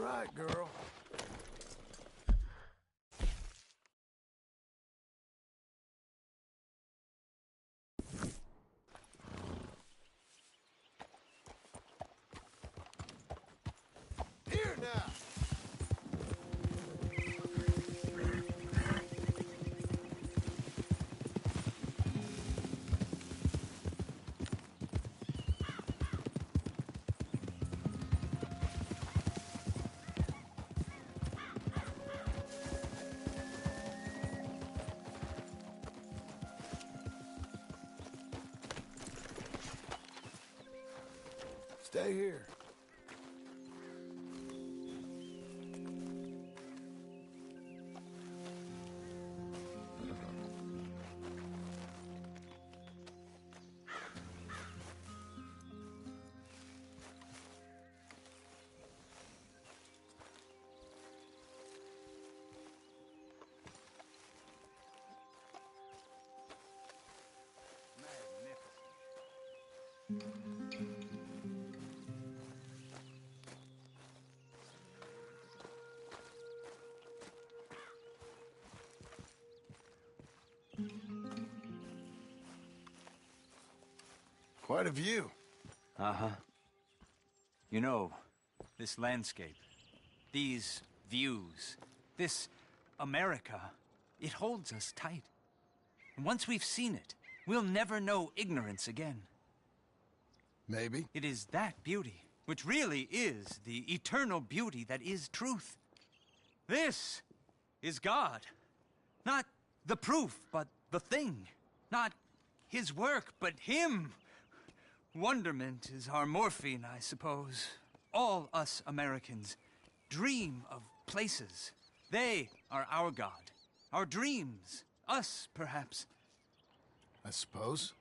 right, girl. Here now. Stay here. Quite a view. Uh-huh. You know, this landscape, these views, this America, it holds us tight. And once we've seen it, we'll never know ignorance again. Maybe. It is that beauty, which really is the eternal beauty that is truth. This is God. Not the proof, but the thing. Not his work, but him. Wonderment is our morphine, I suppose. All us Americans dream of places. They are our God. Our dreams. Us, perhaps. I suppose.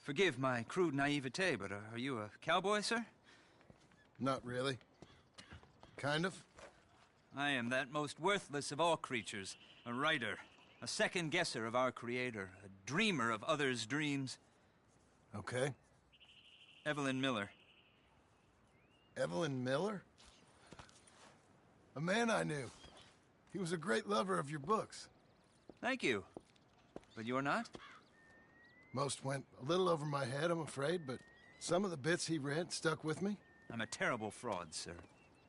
Forgive my crude naivete, but are you a cowboy, sir? Not really. Kind of. I am that most worthless of all creatures. A writer. A second guesser of our Creator. A dreamer of others' dreams. Okay. Evelyn Miller. Evelyn Miller? A man I knew. He was a great lover of your books. Thank you. But you're not? Most went a little over my head, I'm afraid, but some of the bits he read stuck with me. I'm a terrible fraud, sir.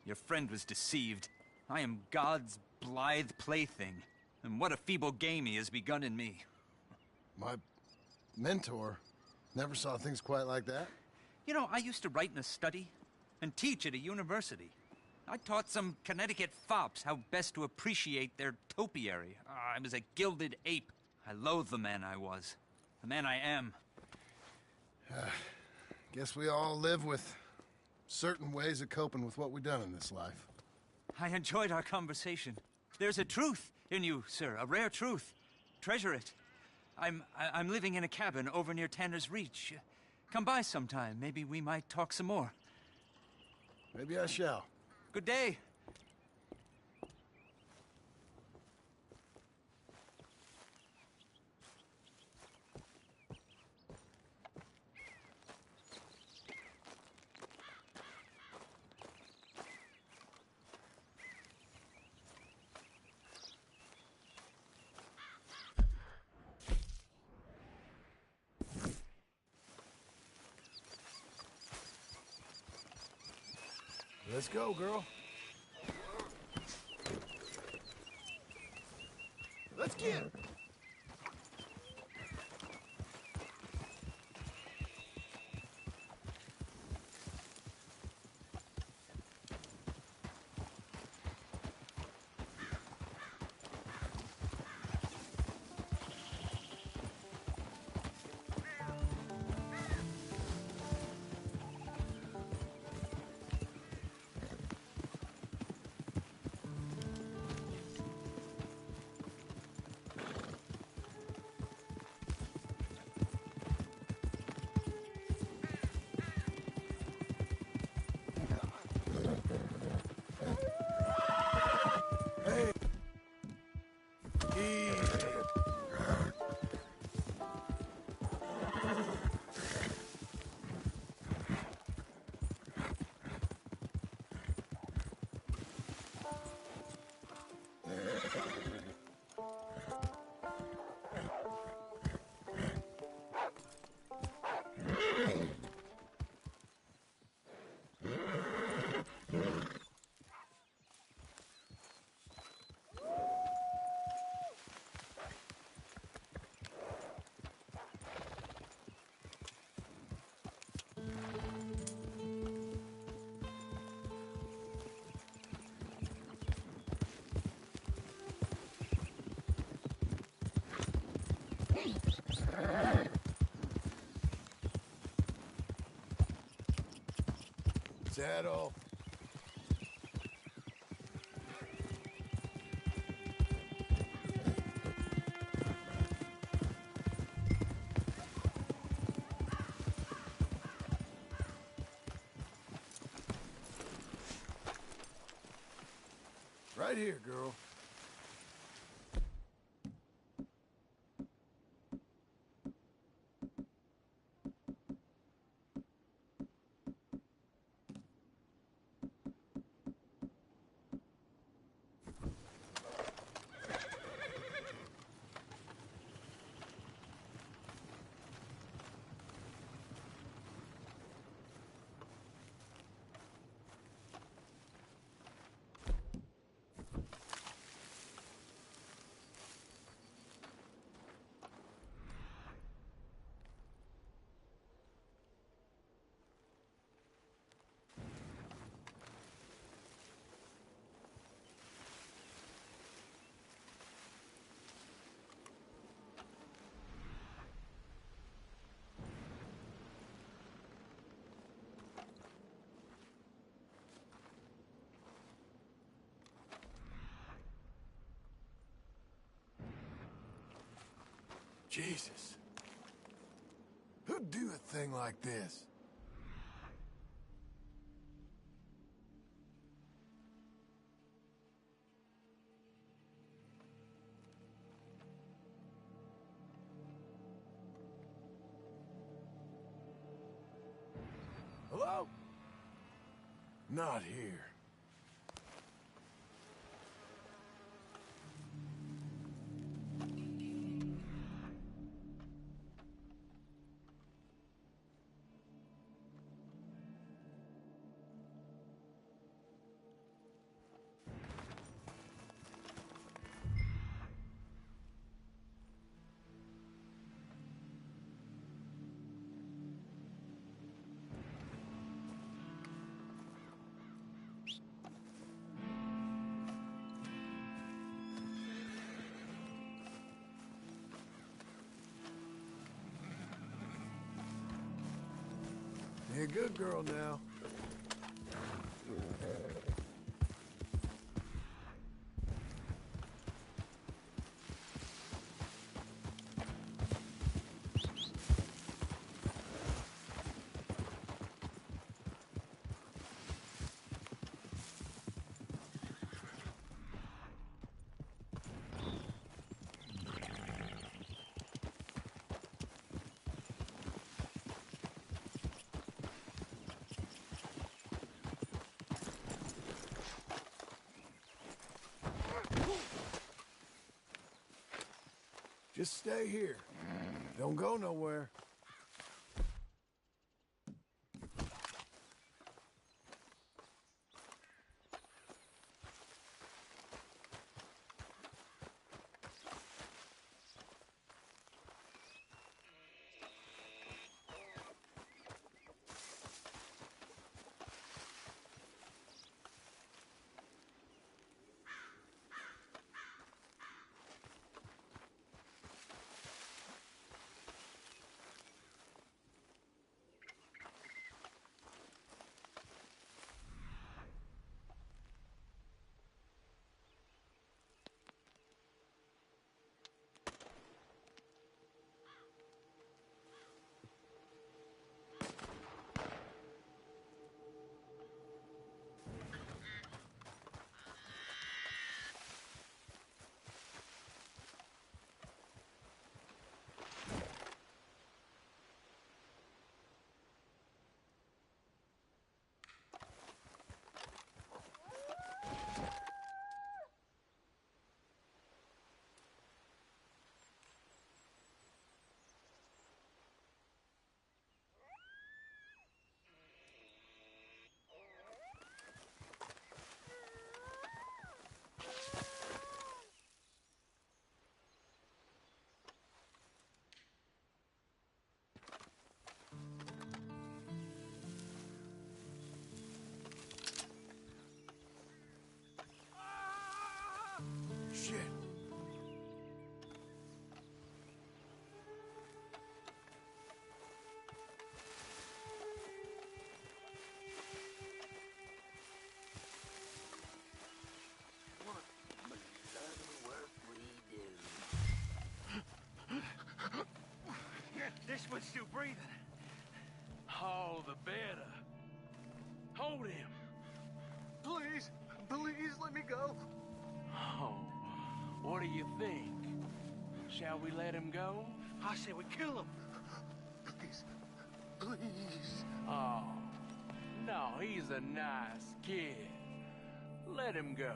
Your friend was deceived. I am God's blithe plaything. And what a feeble game he has begun in me. My mentor never saw things quite like that. You know, I used to write in a study and teach at a university. I taught some Connecticut fops how best to appreciate their topiary. I was a gilded ape. I loathe the man I was. The man I am. Guess we all live with certain ways of coping with what we've done in this life. I enjoyed our conversation. There's a truth in you, sir, a rare truth. Treasure it. I'm living in a cabin over near Tanner's Reach. Come by sometime. Maybe we might talk some more. Maybe I shall. Good day. Let's go, girl. Let's get. Settle. Right here, girl. Jesus. Who'd do a thing like this? Hello? Not here. Be a good girl now. Just stay here. Don't go nowhere. still breathing. All the better. Hold him. Please, please let me go. Oh, what do you think? Shall we let him go? I say we kill him. Please, please. Oh, no, he's a nice kid. Let him go.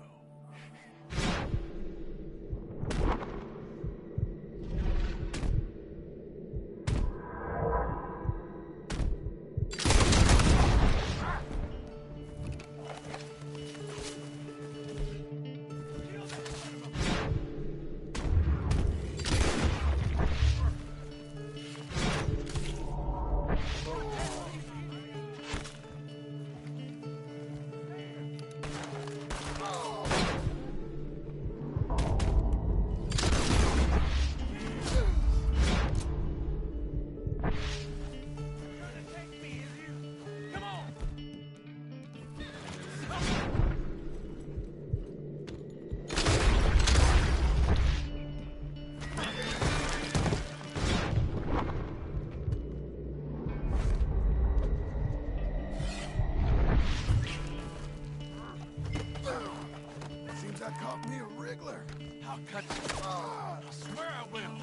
I'll cut you. I swear I will.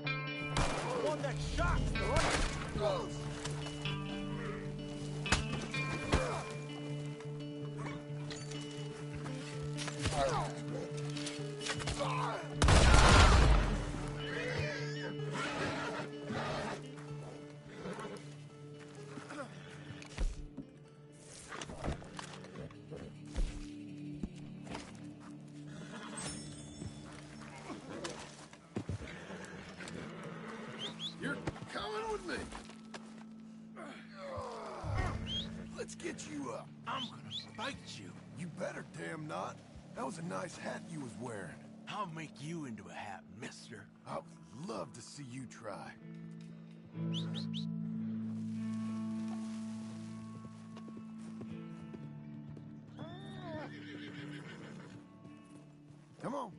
The one that shot, right? You're coming with me. Let's get you up. I'm gonna bite you. You better damn not. That was a nice hat you was wearing. I'll make you into a hat, mister. I would love to see you try. Come on.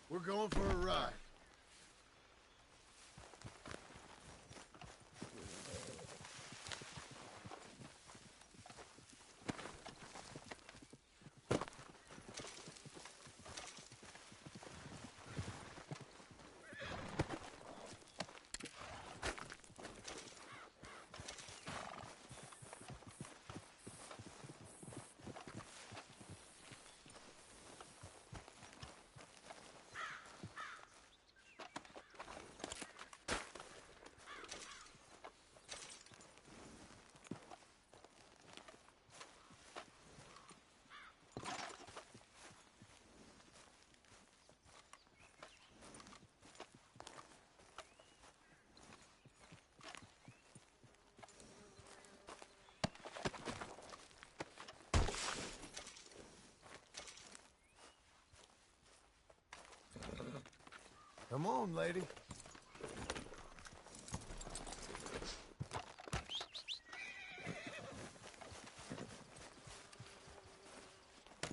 We're going for a ride. Come on, lady.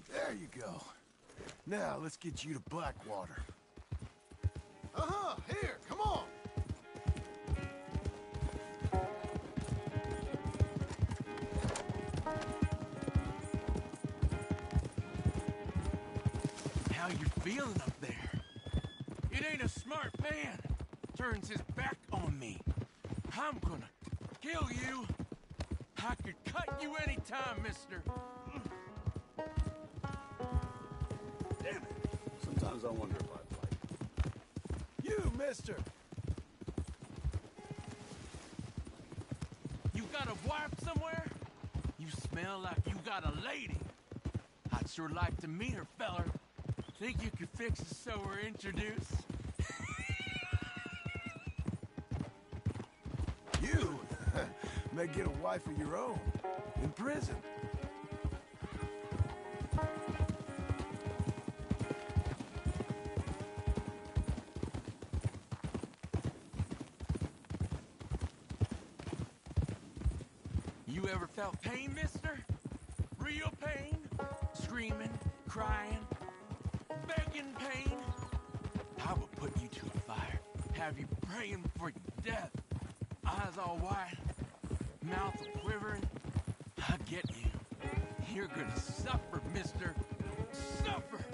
There you go. Now, let's get you to Blackwater. Uh-huh, here, come on! How you feeling up there? It ain't a smart man. Turns his back on me. I'm gonna kill you. I could cut you anytime, mister. Damn it! Sometimes I wonder if I'd fight. You, mister! You got a wife somewhere? You smell like you got a lady. I'd sure like to meet her, feller. Think you could fix it so we're introduced? You may get a wife of your own in prison. You ever felt pain, mister? Real pain? Screaming, crying, begging pain? I will put you to a fire, have you praying for your death. Eyes all wide, mouth quivering. I get you. You're gonna suffer, mister. Suffer!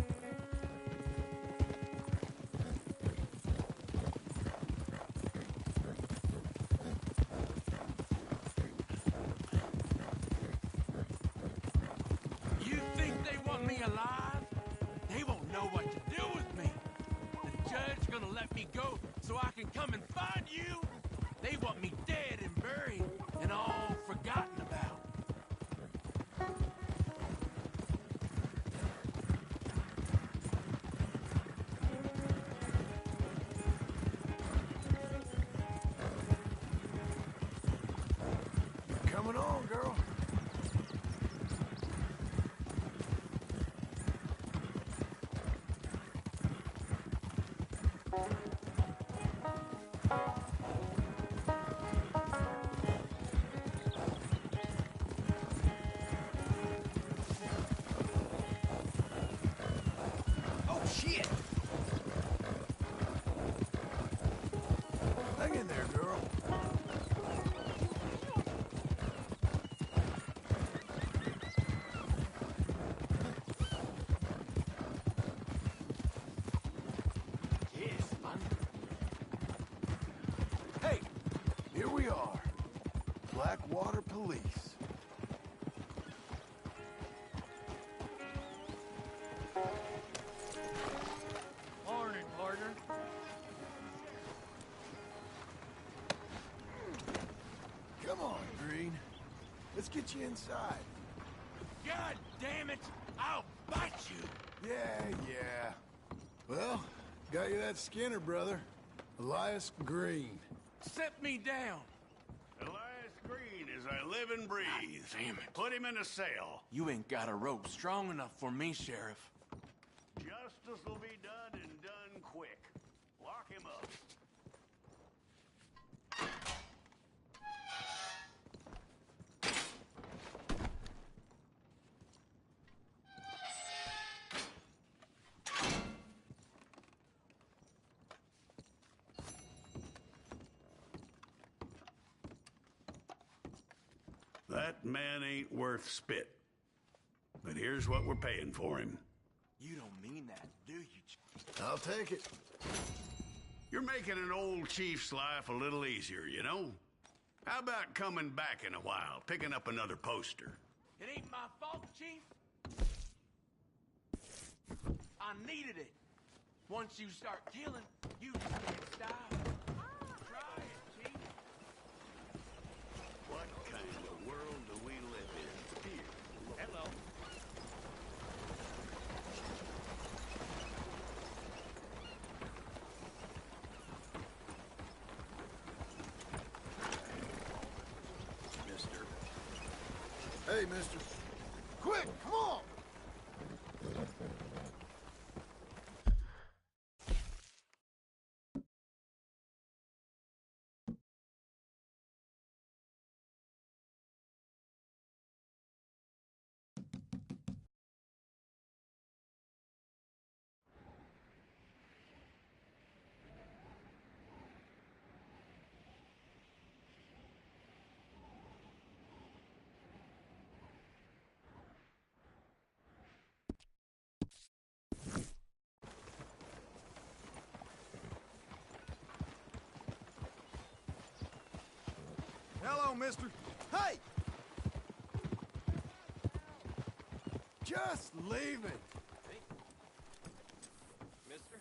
You think they want me alive? They won't know what to do with me. The judge gonna let me go so I can come and find you? They want me dead and buried and all forgotten about. Coming on, girl. Oh, shit! Hang in there, girl. Yes, man. Hey, here we are. Blackwater Police. Morning, partner. Come on, Green. Let's get you inside. God damn it! I'll bite you! Yeah. Well, got you that Skinner, brother. Elias Green. Set me down! Elias Green, as I live and breathe. Damn it. Put him in a cell. You ain't got a rope strong enough for me, Sheriff. Justice will be done and done quick. Lock him up. That man ain't worth spit. But here's what we're paying for him. You don't mean that, do you? I'll take it. You're making an old chief's life a little easier, you know? How about coming back in a while, picking up another poster? It ain't my fault, Chief. I needed it. Once you start killing, you just can't stop. Try it, Chief. What kind of world do we live in here? Hello. Mister. Hey, mister. Quick, come on! Hello, mister. Hey! Just leaving. Mister?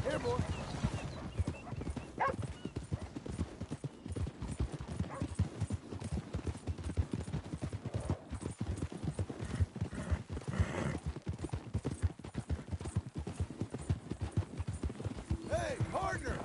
Here, boy. Hey, partner!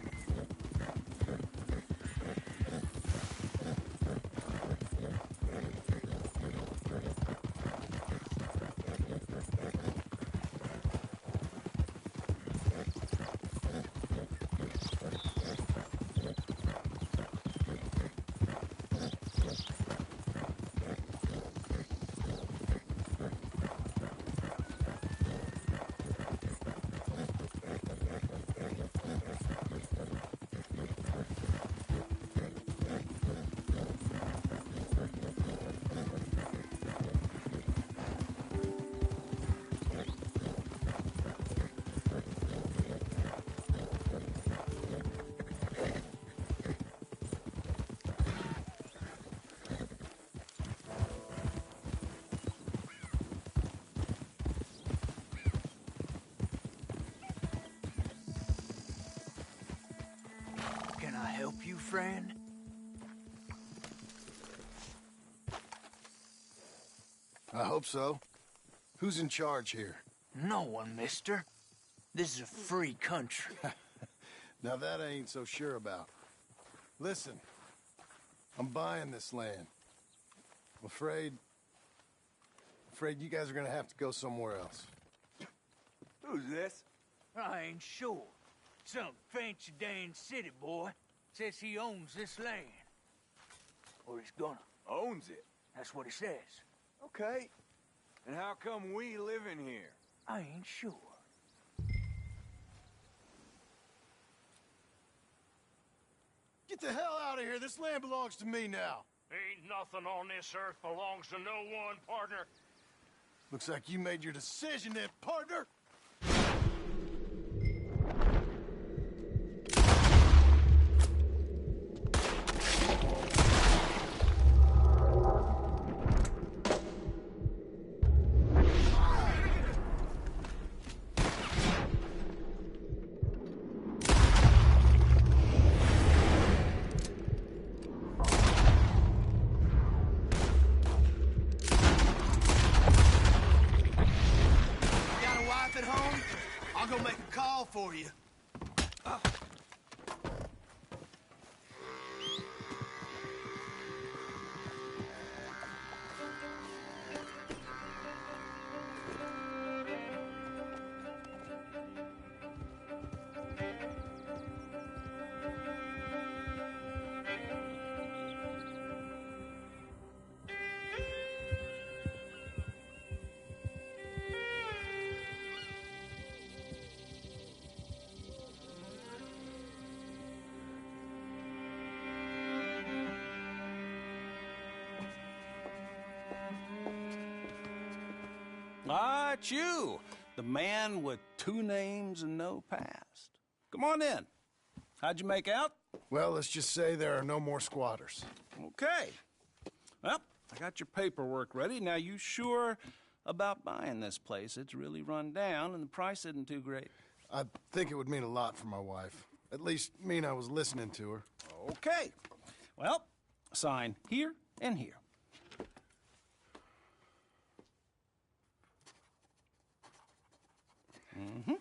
friend? I hope so. Who's in charge here? No one, mister. This is a free country. Now that I ain't so sure about. Listen, I'm buying this land. I'm afraid you guys are gonna have to go somewhere else. Who's this? I ain't sure. Some fancy Dan city boy says he owns this land. Or he's gonna. Owns it? That's what he says. Okay. And how come we live in here? I ain't sure. Get the hell out of here. This land belongs to me now. Ain't nothing on this earth belongs to no one, partner. Looks like you made your decision then, partner. At home? I'll go make a call for you. Ah, it's you, the man with 2 names and no past. Come on in. How'd you make out? Well, let's just say there are no more squatters. Okay. Well, I got your paperwork ready. Now, you sure about buying this place? It's really run down, and the price isn't too great. I think it would mean a lot for my wife. At least mean I was listening to her. Okay. Well, sign here and here. Mm-hmm.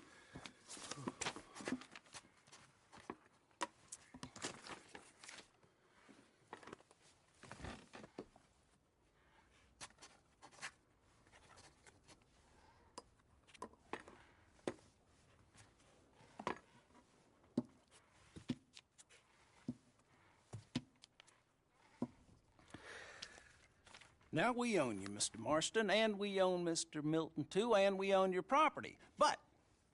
Now, we own you, Mr. Marston, and we own Mr. Milton, too, and we own your property. But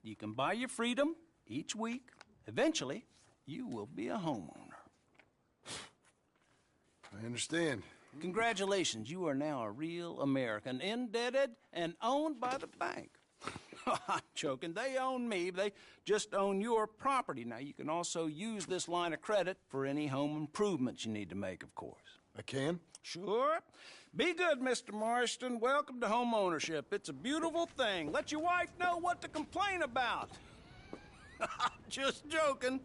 you can buy your freedom each week. Eventually, you will be a homeowner. I understand. Congratulations, you are now a real American, indebted and owned by the bank. I'm joking. They own me. They just own your property. Now, you can also use this line of credit for any home improvements you need to make, of course. I can? Sure. Be good, Mr. Marston. Welcome to home ownership. It's a beautiful thing. Let your wife know what to complain about. Just joking.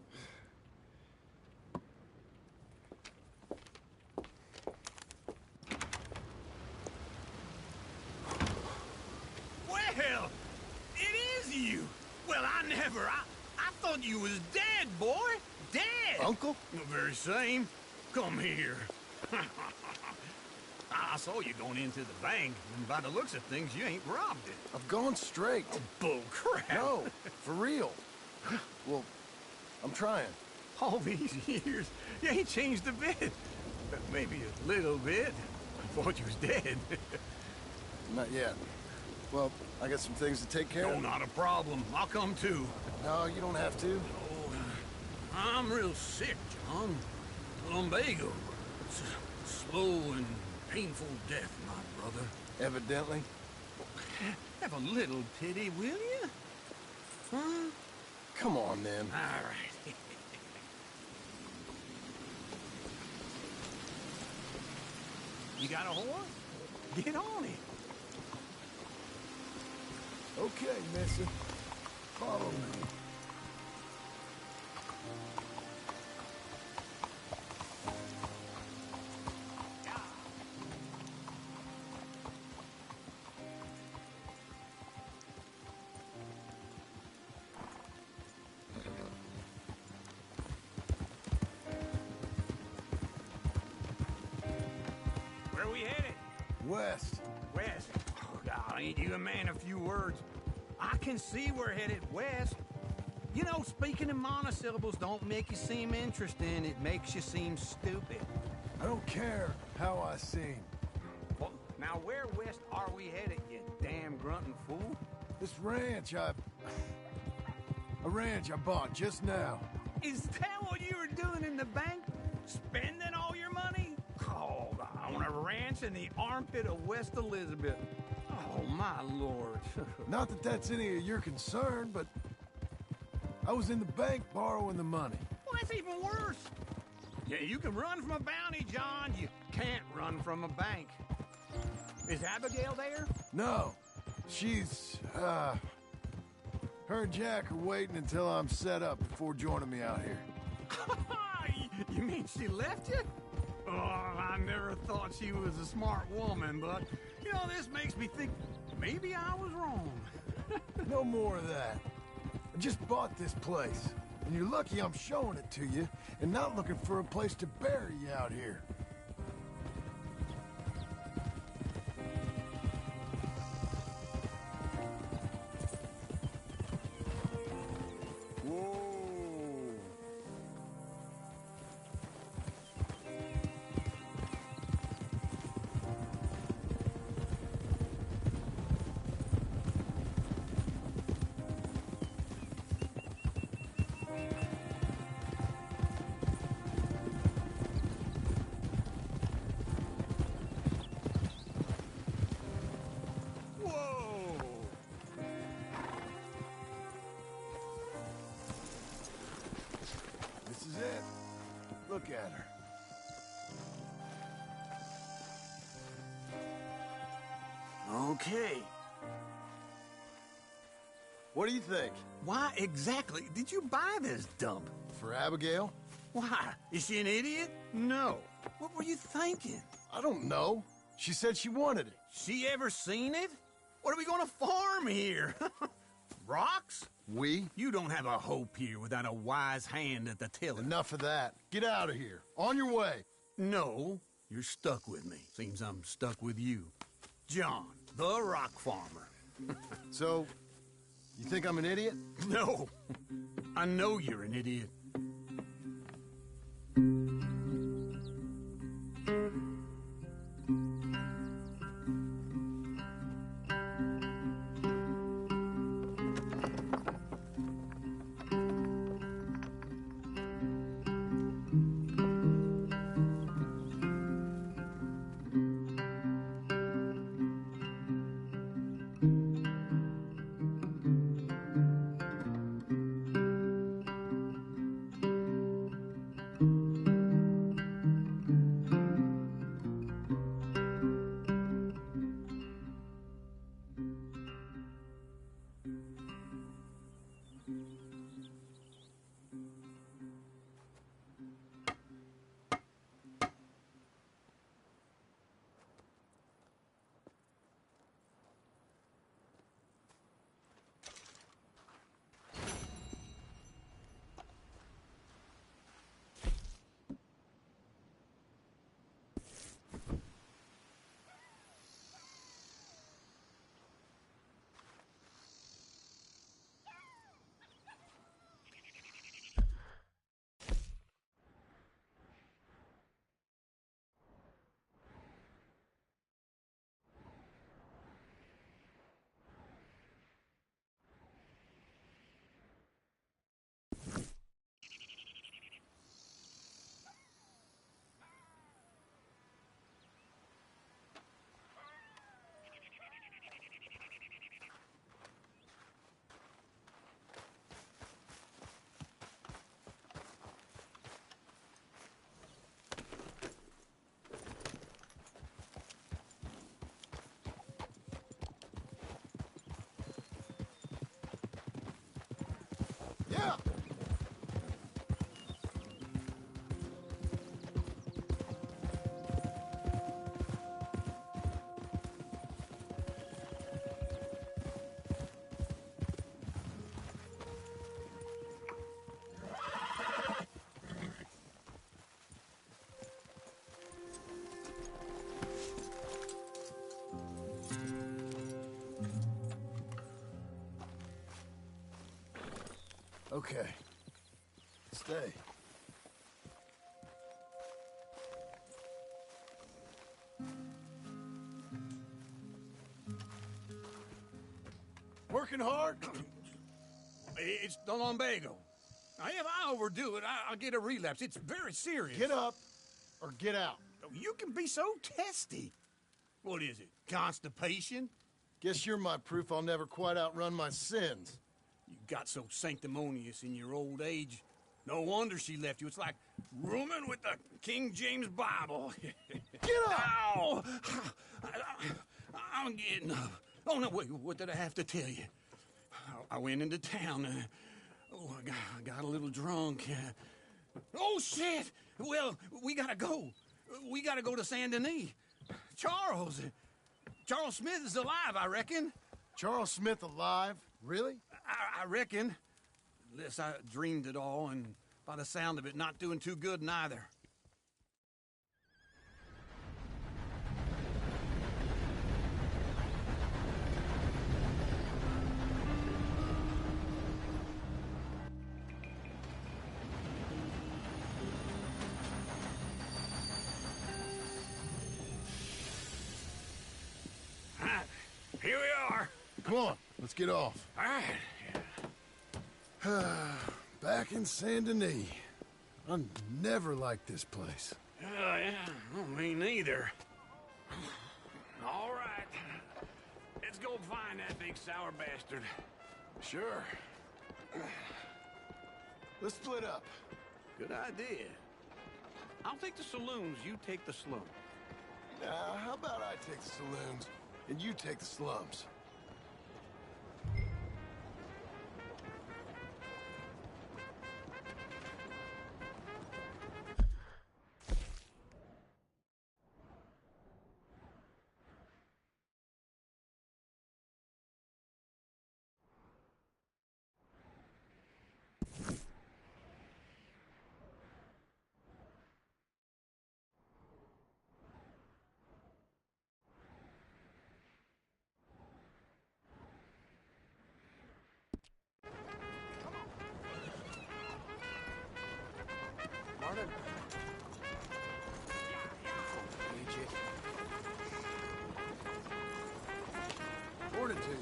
Well, it is you. Well, I thought you was dead, boy. Dead. Uncle? The very same. Come here. I saw you going into the bank, and by the looks of things, you ain't robbed it. I've gone straight. Bull crap. No, for real. Well, I'm trying. All these years, you ain't changed a bit. Maybe a little bit. I thought you was dead. Not yet. Well, I got some things to take care No, of. not a problem. I'll come too. No, you don't have to. Oh, I'm real sick, John. Lumbago. It's a slow and painful death, my brother. Evidently. Have a little pity, will you? Huh? Come on, then. All right. You got a horse? Get on it. Okay, mister. Follow me. Where are we headed? West. West. Oh, God, ain't you a man of few words? I can see we're headed west. You know, speaking in monosyllables don't make you seem interesting. It makes you seem stupid. I don't care how I seem. Well, now where west are we headed, you damn grunting fool? This ranch I bought just now. Is that what you were doing in the bank? Spending all your money? Oh, on a ranch in the armpit of West Elizabeth. Oh, my lord. Not that that's any of your concern, but I was in the bank borrowing the money. Well, that's even worse. Yeah, you can run from a bounty, John. You can't run from a bank. Is Abigail there? No. She's, her and Jack are waiting until I'm set up before joining me out here. You mean she left you? Oh, I never thought she was a smart woman, but, you know, this makes me think maybe I was wrong. No more of that. I just bought this place, and you're lucky I'm showing it to you and not looking for a place to bury you out here. This is it. Look at her. Okay. What do you think? Why exactly did you buy this dump? For Abigail? Why? Is she an idiot? No. What were you thinking? I don't know. She said she wanted it. She ever seen it? What are we gonna farm here? Rocks? We? You don't have a hope here without a wise hand at the tiller. Enough of that. Get out of here. On your way. No, you're stuck with me. Seems I'm stuck with you. John, the rock farmer. So, you think I'm an idiot? No, I know you're an idiot. Yeah! Okay. Stay. Working hard? It's the lumbago. If I overdo it, I'll get a relapse. It's very serious. Get up or get out. You can be so testy. What is it, constipation? Guess you're my proof I'll never quite outrun my sins. You got so sanctimonious in your old age. No wonder she left you. It's like rooming with the King James Bible. Get up! Ow! I'm getting up. Oh, no, wait, what did I have to tell you? I went into town. I got a little drunk. Oh, shit! Well, we gotta go. We gotta go to Saint Denis. Charles Smith is alive, I reckon. Charles Smith alive? Really? I reckon. Unless I dreamed it all, and by the sound of it, not doing too good neither. Here we are. Come on, let's get off. All right. Back in Saint Denis. I never liked this place. Yeah, me neither. All right. Let's go find that big sour bastard. Sure. Let's split up. Good idea. I'll take the saloons, you take the slum. How about I take the saloons and you take the slums? Morning. Morning to you.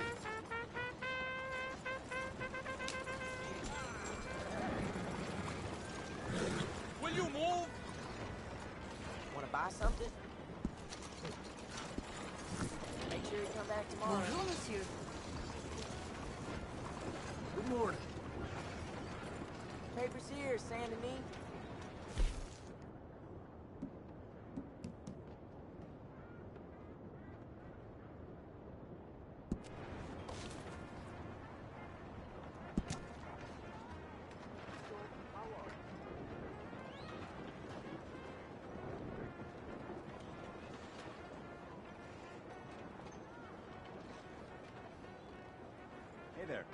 Will you move? Want to buy something? Make sure you come back tomorrow. Monsieur. Good morning. Papers here, Saint Denis. Hey there.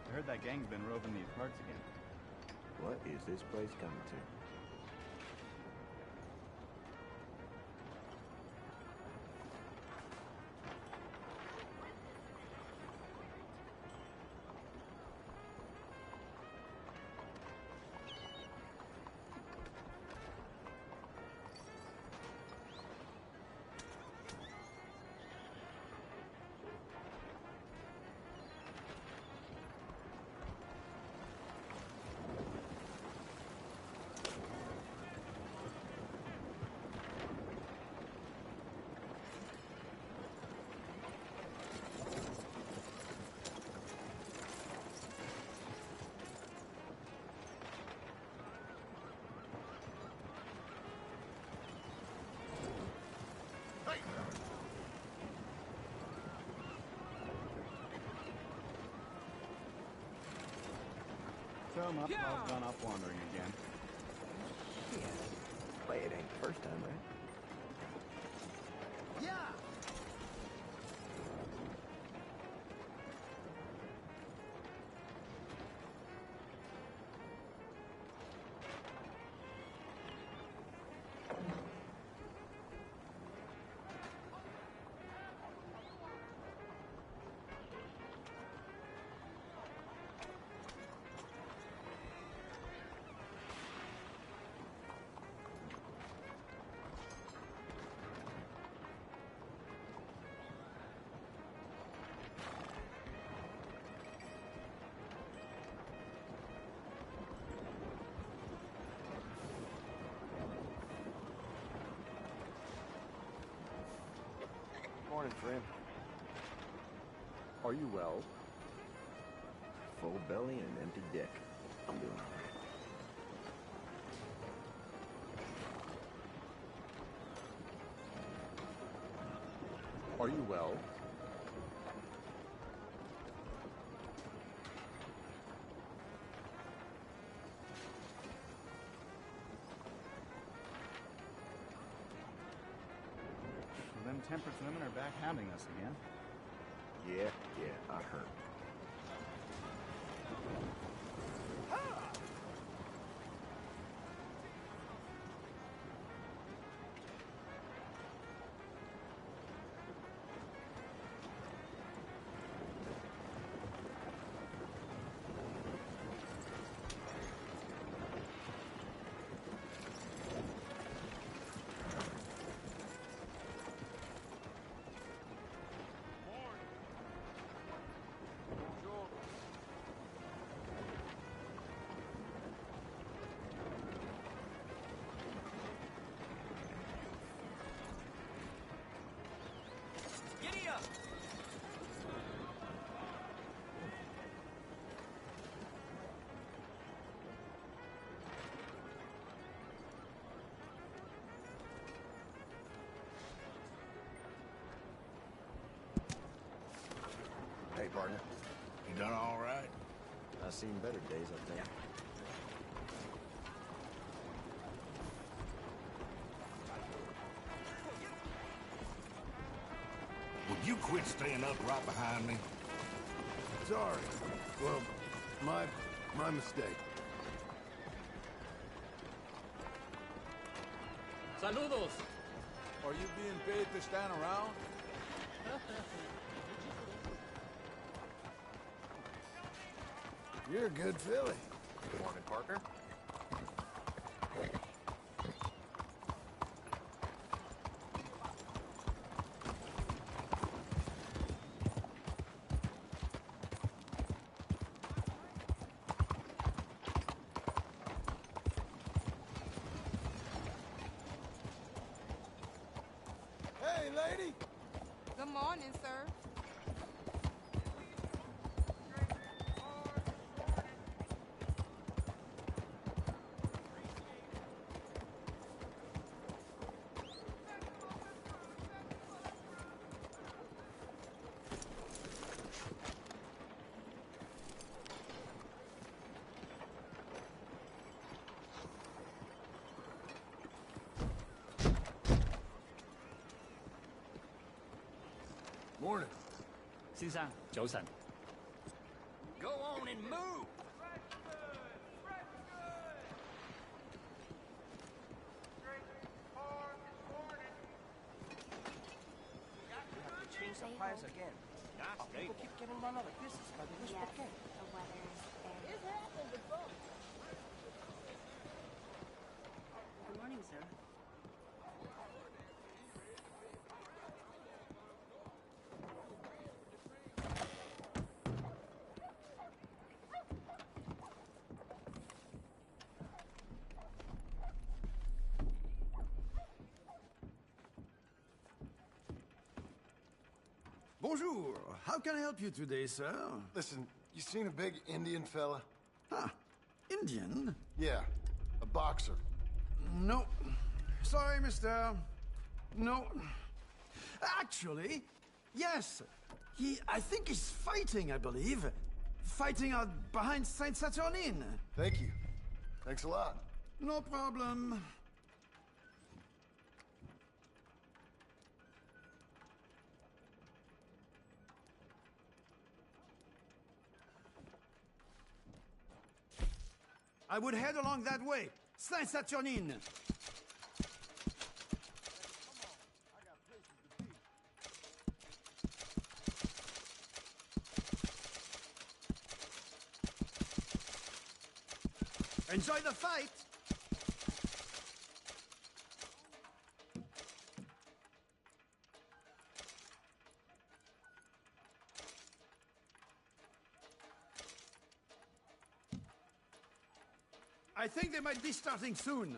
I heard that gang's been roving these parts again. What is this place coming to? Throw 'em up, I've gone off wandering again. Yeah. Play it ain't the first time, right? Yeah! Morning, friend. Are you well? Full belly and an empty dick. I'm doing all right. Are you well? Well, them temperance women are back hounding us again. Yeah, I heard. Giddy up! Hey, partner. You done all right? I've seen better days, I think. Would you quit staying up right behind me? Sorry. Well, my mistake. Saludos! Are you being paid to stand around? You're a good filly. Morning, partner. Hey, lady! Good morning, sir. Morning. 先生，早晨。 Go on and move! Change the price again. People keep getting run out of business by the whisper king. The weather is very... It happened before. Good morning, sir. Bonjour. How can I help you today, sir? Listen, you seen a big Indian fella? Ah, Indian? Yeah, a boxer. No. Sorry, mister. No. Actually, yes. I think he's fighting, I believe. Fighting out behind Saint Saturnine. Thank you. Thanks a lot. No problem. I would head along that way. Saint Saturnine. Enjoy the fight. I think they might be starting soon.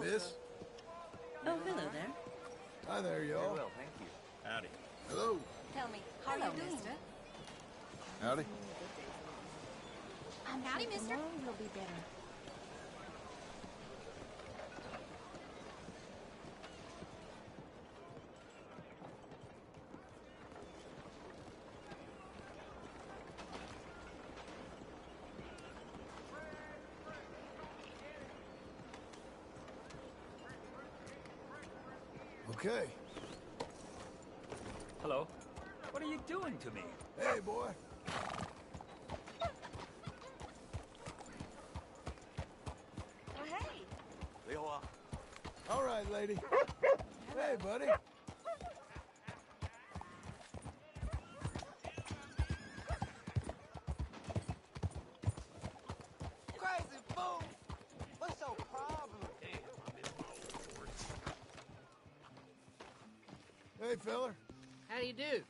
Miss? Oh, hello there. Hi there, y'all. Very well, thank you. Howdy. Hello. Tell me, how are you doing? Mister? Howdy. Howdy, mister. Tomorrow will be better. Okay. Hello. What are you doing to me? Hey, boy. Oh, hey. All right, lady. Hey, buddy. Crazy fool! What's your problem? Hey, feller. How do you do?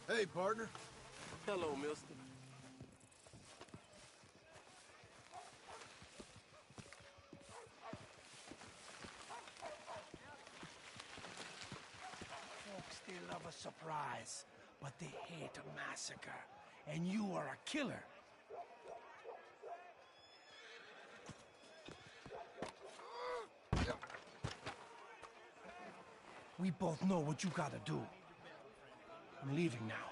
Hey, partner. Hello, mister. Folks, they love a surprise, but they hate a massacre. And you are a killer. We both know what you gotta do. I'm leaving now.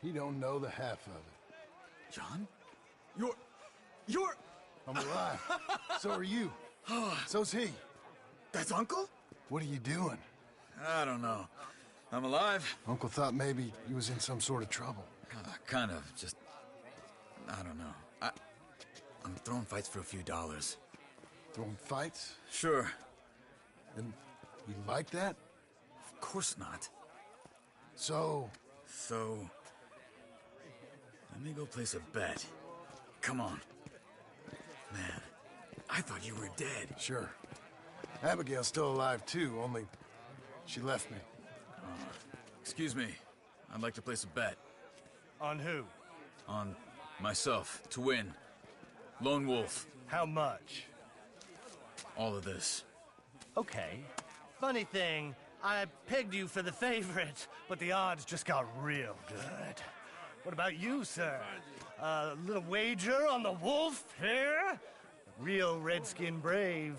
He don't know the half of it. John? You're... I'm alive. So are you. So's he. That's Uncle? What are you doing? I don't know. I'm alive. Uncle thought maybe he was in some sort of trouble. Kind of. Just... I don't know. I'm throwing fights for a few dollars. Throwing fights? Sure. And you like that? Of course not. So... Let me go place a bet. Come on. Man, I thought you were dead. Sure. Abigail's still alive, too, only she left me. Excuse me. I'd like to place a bet. On who? On myself, to win. Lone Wolf. How much? All of this. Okay. Funny thing, I pegged you for the favorite, but the odds just got real good. What about you, sir? A little wager on the wolf here? Real redskin brave.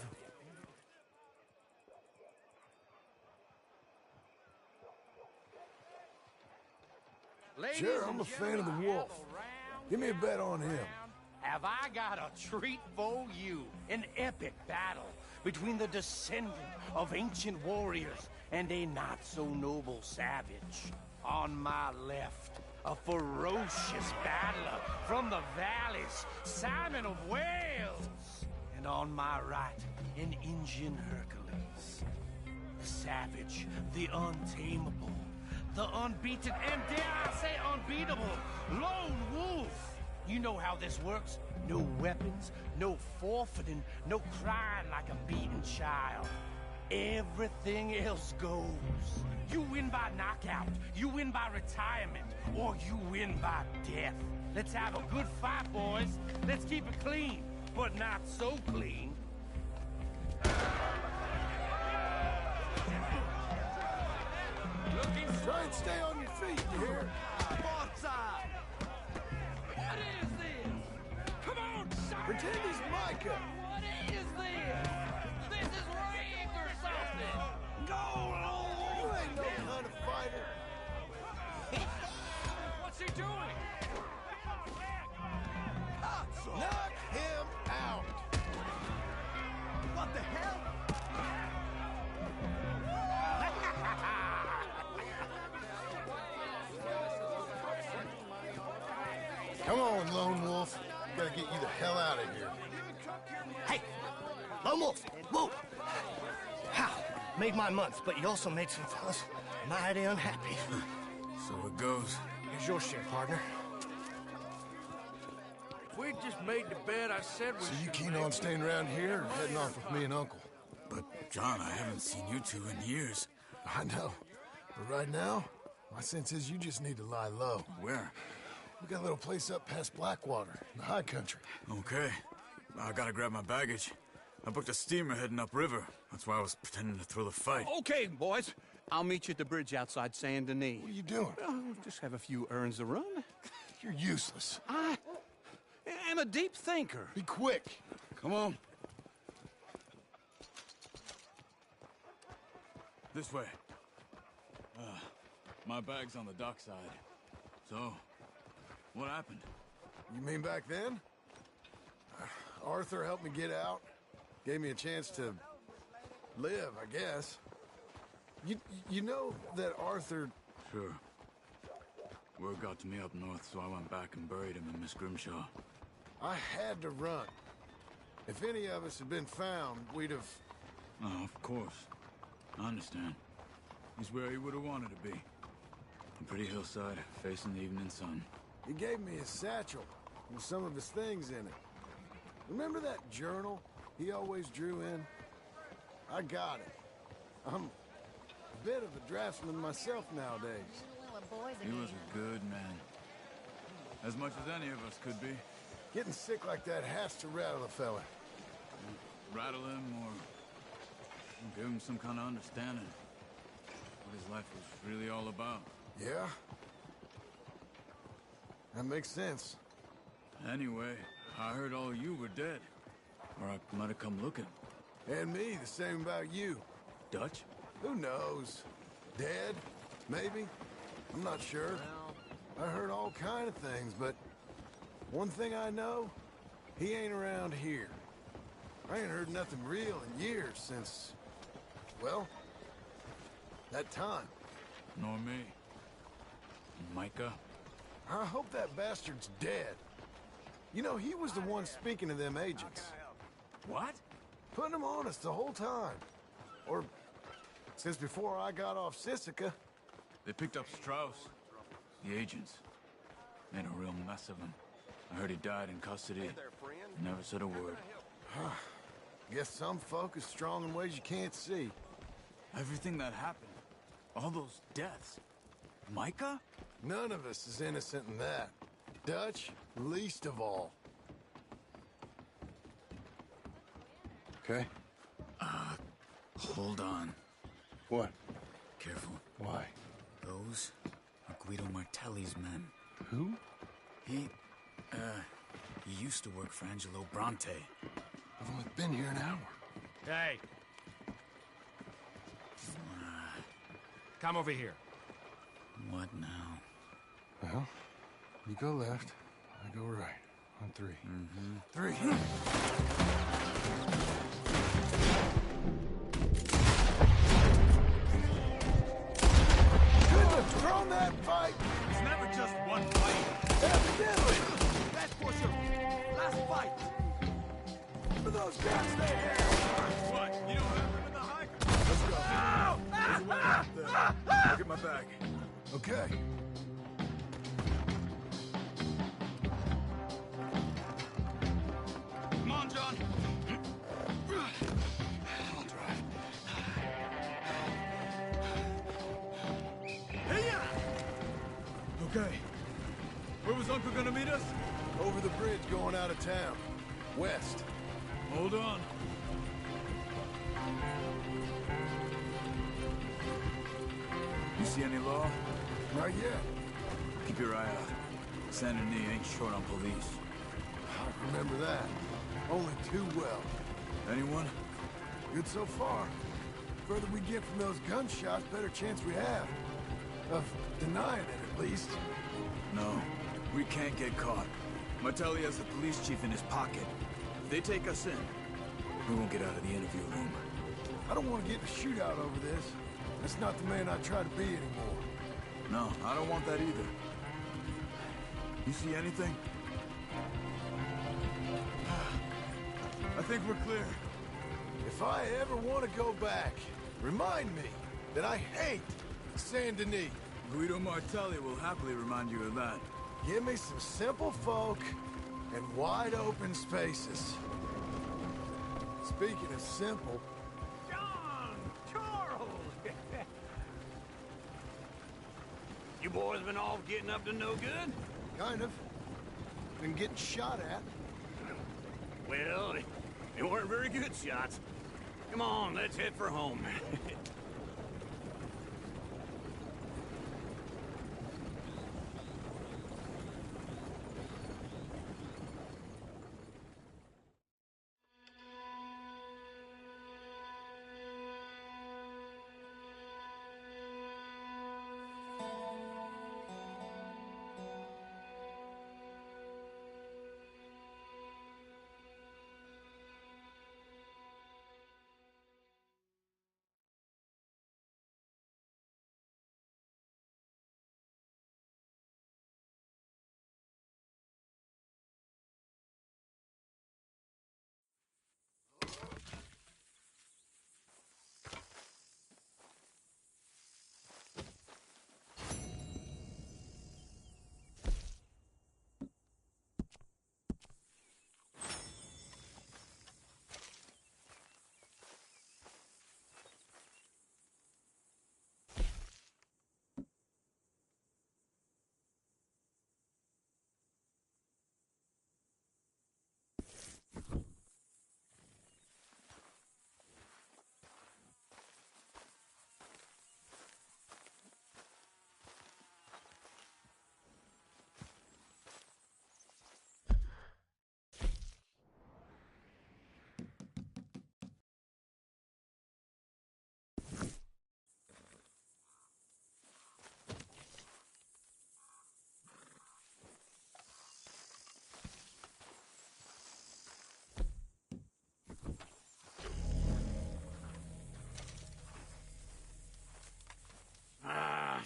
Sure, I'm a fan of the wolf. Give me a bet on him. Have I got a treat for you? An epic battle between the descendant of ancient warriors and a not-so-noble savage. On my left, a ferocious battler from the valleys, Simon of Wales. And on my right, an Indian Hercules. The savage, the untamable, the unbeaten, and dare I say unbeatable, Lone Wolf. You know how this works. No weapons, no forfeiting, no crying like a beaten child. Everything else goes. You win by knockout, you win by retirement, or you win by death. Let's have a good fight, boys. Let's keep it clean, but not so clean. Try and stay on your feet, you hear? What is this? Come on, son! Pretend he's Micah. What is this? This is rigged or something! Go, Lord! You ain't no kind of fighter. What's he doing? Knock him out. What the hell? Come on, Lone Wolf. Gotta get you the hell out of here. Hey! Lone Wolf! Whoa! How? Made my month, but you also made some fellas mighty unhappy. So it goes. Here's your share, partner. If we just made the bed I said we So you keen on staying around here or heading off with me and Uncle? But, John, I haven't seen you two in years. I know. But right now, my sense is you just need to lie low. Where? We got a little place up past Blackwater, in the high country. Okay. I gotta grab my baggage. I booked a steamer heading upriver. That's why I was pretending to throw the fight. Okay, boys. I'll meet you at the bridge outside Saint Denis. What are you doing? Oh, just have a few errands to run. You're useless. I am a deep thinker. Be quick. Come on. This way. My bag's on the dockside. So, what happened? You mean back then? Arthur helped me get out. Gave me a chance to live, I guess. You know that Arthur... Sure. Word got to me up north, so I went back and buried him in Miss Grimshaw. I had to run. If any of us had been found, we'd have... Oh, of course. I understand. He's where he would have wanted to be. A pretty hillside, facing the evening sun. He gave me his satchel with some of his things in it. Remember that journal he always drew in? I got it. I'm a bit of a draftsman myself nowadays. He was a good man. As much as any of us could be. Getting sick like that has to rattle a fella. Rattle him or give him some kind of understanding. What his life was really all about. Yeah? That makes sense. Anyway, I heard all you were dead. Or I might have come looking. And me, the same about you. Dutch? Who knows? Dead? Maybe? I'm not sure. I heard all kind of things, but one thing I know, he ain't around here. I ain't heard nothing real in years since, well, that time. Nor me. Micah? I hope that bastard's dead. You know, he was the one speaking to them agents. What? Putting them on us the whole time. Or since before I got off Sisika. They picked up Strauss. The agents. Made a real mess of him. I heard he died in custody. Never said a word. Guess some folk is strong in ways you can't see. Everything that happened. All those deaths. Micah? None of us is innocent in that. Dutch, least of all. Okay? Hold on. What? Careful. Why? Those are Guido Martelli's men. Who? He used to work for Angelo Bronte. I've only been here an hour. Hey. Come over here. What now? Well, you go left, I go right. On three. Three. Couldn't have thrown that fight! It's never just one fight. Evidently! That was your last fight. For those guys there! What? You don't have him in the high? Let's go. There's a way out there. I'll get my bag. Okay. Come on, John. I'll drive. Okay. Where was Uncle gonna meet us? Over the bridge going out of town. West. Hold on. You see any law? Not yet. Keep your eye out. Saint Denis ain't short on police. I remember that. Only too well. Anyone? Good so far. Further we get from those gunshots, better chance we have. Of denying it, at least. No. We can't get caught. Martelli has the police chief in his pocket. If they take us in, we won't get out of the interview room. I don't want to get in a shootout over this. That's not the man I try to be anymore. No, I don't want that either. You see anything? I think we're clear. If I ever want to go back, remind me that I hate Saint Denis. Guido Martelli will happily remind you of that. Give me some simple folk and wide open spaces. Speaking of simple... John! Charles! You boys been all getting up to no good? Kind of. Been getting shot at. Well, they weren't very good shots. Come on, let's head for home.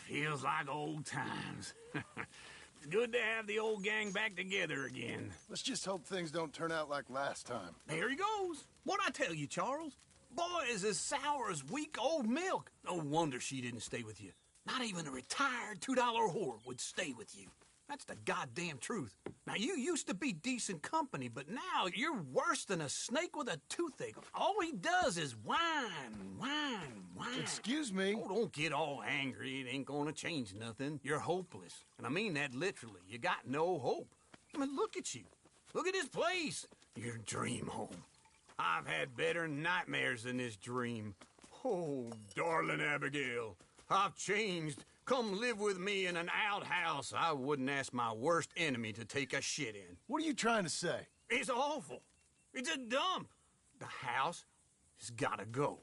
Feels like old times. It's good to have the old gang back together again. Let's just hope things don't turn out like last time. There he goes. What'd I tell you, Charles? Boy is as sour as week-old milk. No wonder she didn't stay with you. Not even a retired $2 whore would stay with you. That's the goddamn truth. Now, you used to be decent company, but now you're worse than a snake with a toothache. All he does is whine, whine, whine. Excuse me? Oh, don't get all angry. It ain't gonna change nothing. You're hopeless. And I mean that literally. You got no hope. I mean, look at you. Look at this place. Your dream home. I've had better nightmares than this dream. Oh, darling Abigail, I've changed. Come live with me in an outhouse I wouldn't ask my worst enemy to take a shit in. What are you trying to say? It's awful. It's a dump. The house has gotta go.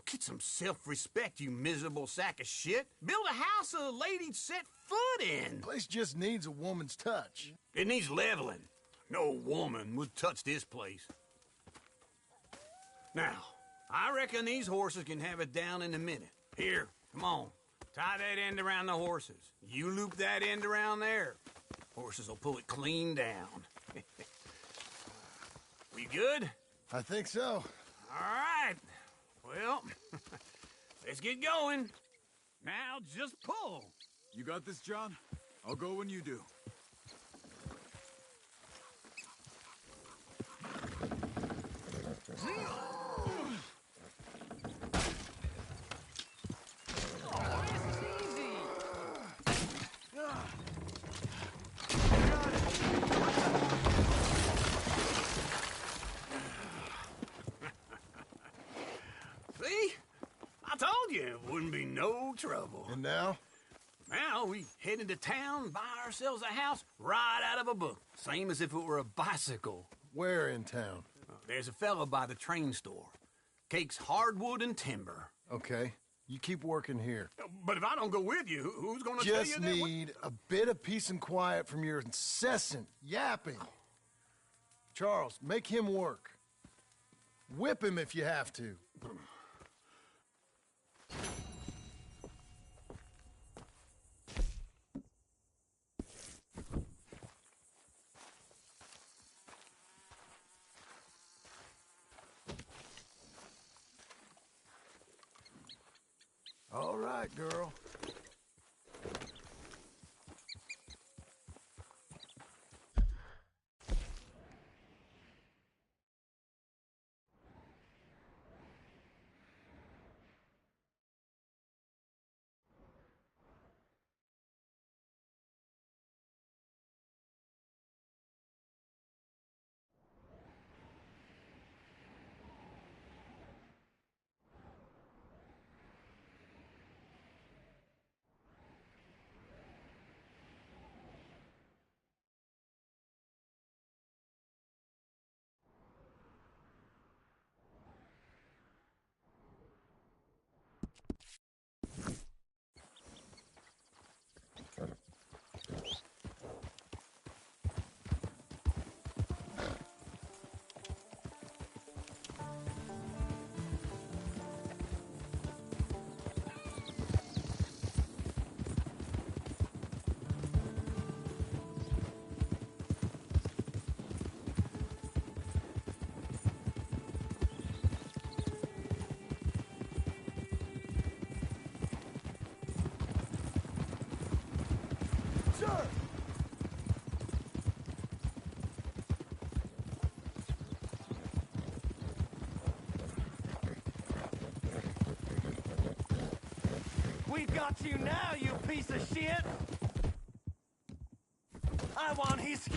Get some self-respect, you miserable sack of shit. Build a house a lady'd set foot in. The place just needs a woman's touch. It needs leveling. No woman would touch this place. Now, I reckon these horses can have it down in a minute. Here, come on. Tie that end around the horses. You loop that end around there. Horses will pull it clean down. We good? I think so. All right. Well, let's get going. Now just pull. You got this, John? I'll go when you do. It wouldn't be no trouble. And now? Now we head into town, buy ourselves a house right out of a book. Same as if it were a bicycle. Where in town? There's a fella by the train store. Cakes hardwood and timber. Okay. You keep working here. But if I don't go with you, who's gonna tell you that? Just need a bit of peace and quiet from your incessant yapping. Charles, make him work. Whip him if you have to. All right, girl. Sir! We've got you now, you piece of shit! I want his...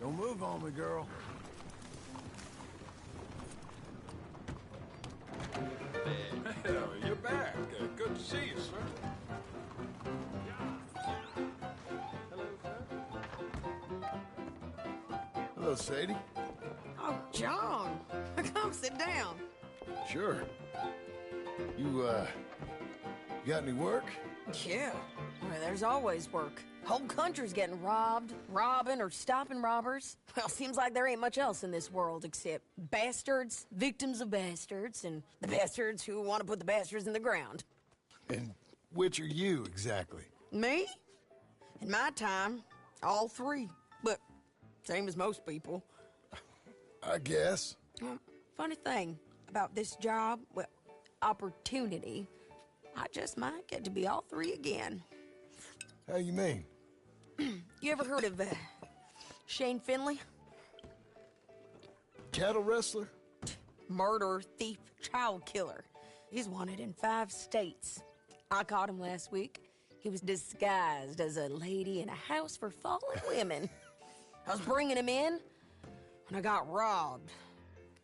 Don't move on me, girl. Hell, you're back. Good to see you, sir. Hello, Sadie. Oh, John. Come sit down. Sure. You got any work? Yeah, well, there's always work. Whole country's getting robbed, robbing, or stopping robbers. Well, seems like there ain't much else in this world except bastards, victims of bastards, and the bastards who want to put the bastards in the ground. And which are you, exactly? Me? In my time, all three. But same as most people. I guess. Well, funny thing about this job, well, opportunity, I just might get to be all three again. How you mean? You ever heard of Shane Finley? Cattle wrestler? Murderer, thief, child killer. He's wanted in 5 states. I caught him last week. He was disguised as a lady in a house for fallen women. I was bringing him in when I got robbed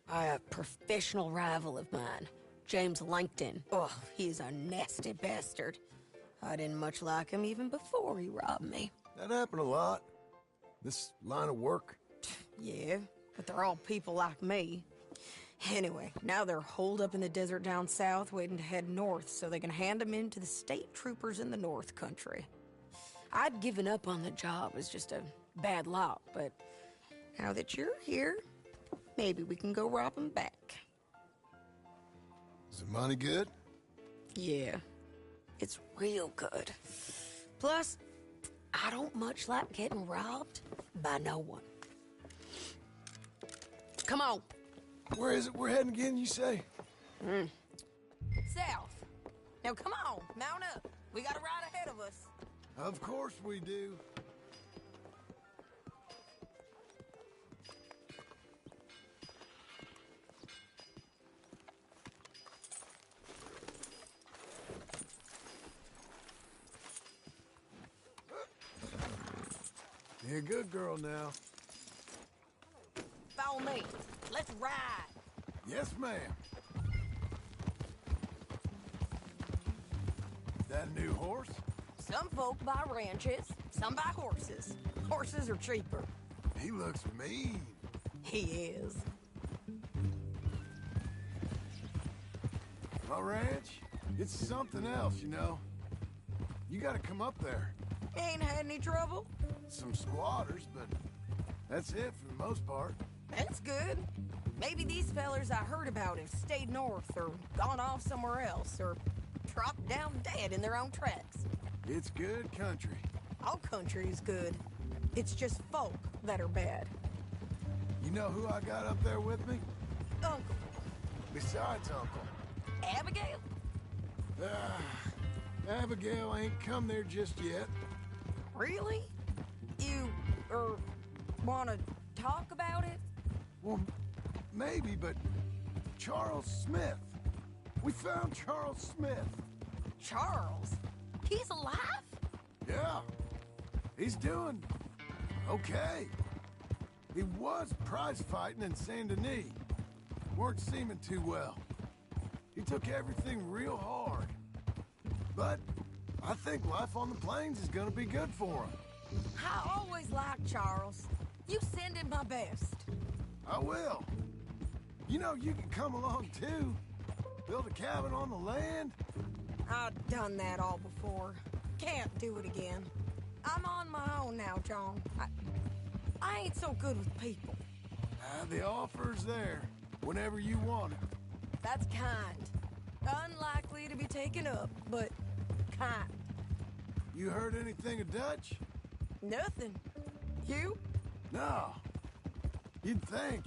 by a professional rival of mine, James Langton. Oh, he's a nasty bastard. I didn't much like him even before he robbed me. That happened a lot. This line of work. Yeah, but they're all people like me. Anyway, now they're holed up in the desert down south, waiting to head north so they can hand them in to the state troopers in the north country. I'd given up on the job as just a bad lot, but now that you're here, maybe we can go rob them back. Is the money good? Yeah, it's real good. Plus, I don't much like getting robbed by no one. Come on. Where is it we're heading again, you say? South. Now come on, mount up. We got a ride ahead of us. Of course we do. You're a good girl now. Follow me. Let's ride. Yes, ma'am. That a new horse? Some folk buy ranches, some buy horses. Horses are cheaper. He looks mean. He is. My ranch, it's something else, you know. You gotta come up there. Ain't had any trouble? Some squatters, but that's it for the most part. That's good. Maybe these fellers I heard about have stayed north or gone off somewhere else or dropped down dead in their own tracks. It's good country. All country is good. It's just folk that are bad. You know who I got up there with me? Uncle. Besides Uncle. Abigail? Abigail ain't come there just yet. Really? You, wanna talk about it? Well, maybe, but Charles Smith. We found Charles Smith. Charles? He's alive? Yeah. He's doing okay. He was prize fighting in Saint Denis. Weren't seeming too well. He took everything real hard. But I think life on the plains is gonna be good for him. I always liked Charles. You send him my best. I will. You know, you can come along too. Build a cabin on the land. I've done that all before. Can't do it again. I'm on my own now, John. I ain't so good with people. The offer's there whenever you want it. That's kind. Unlikely to be taken up, but kind. You heard anything of Dutch? Nothing. You? No. You'd think.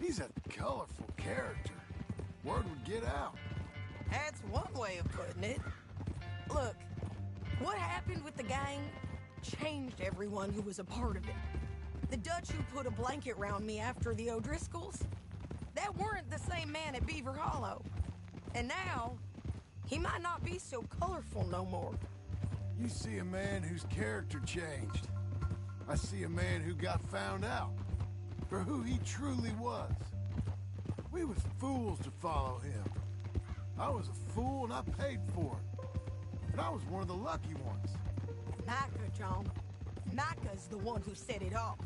He's a colorful character. Word would get out. That's one way of putting it. Look, what happened with the gang changed everyone who was a part of it. The Dutch who put a blanket round me after the O'Driscolls, that weren't the same man at Beaver Hollow. And now, he might not be so colorful no more. You see a man whose character changed. I see a man who got found out for who he truly was. We was fools to follow him. I was a fool and I paid for it. But I was one of the lucky ones. Micah, John. Micah's the one who set it off.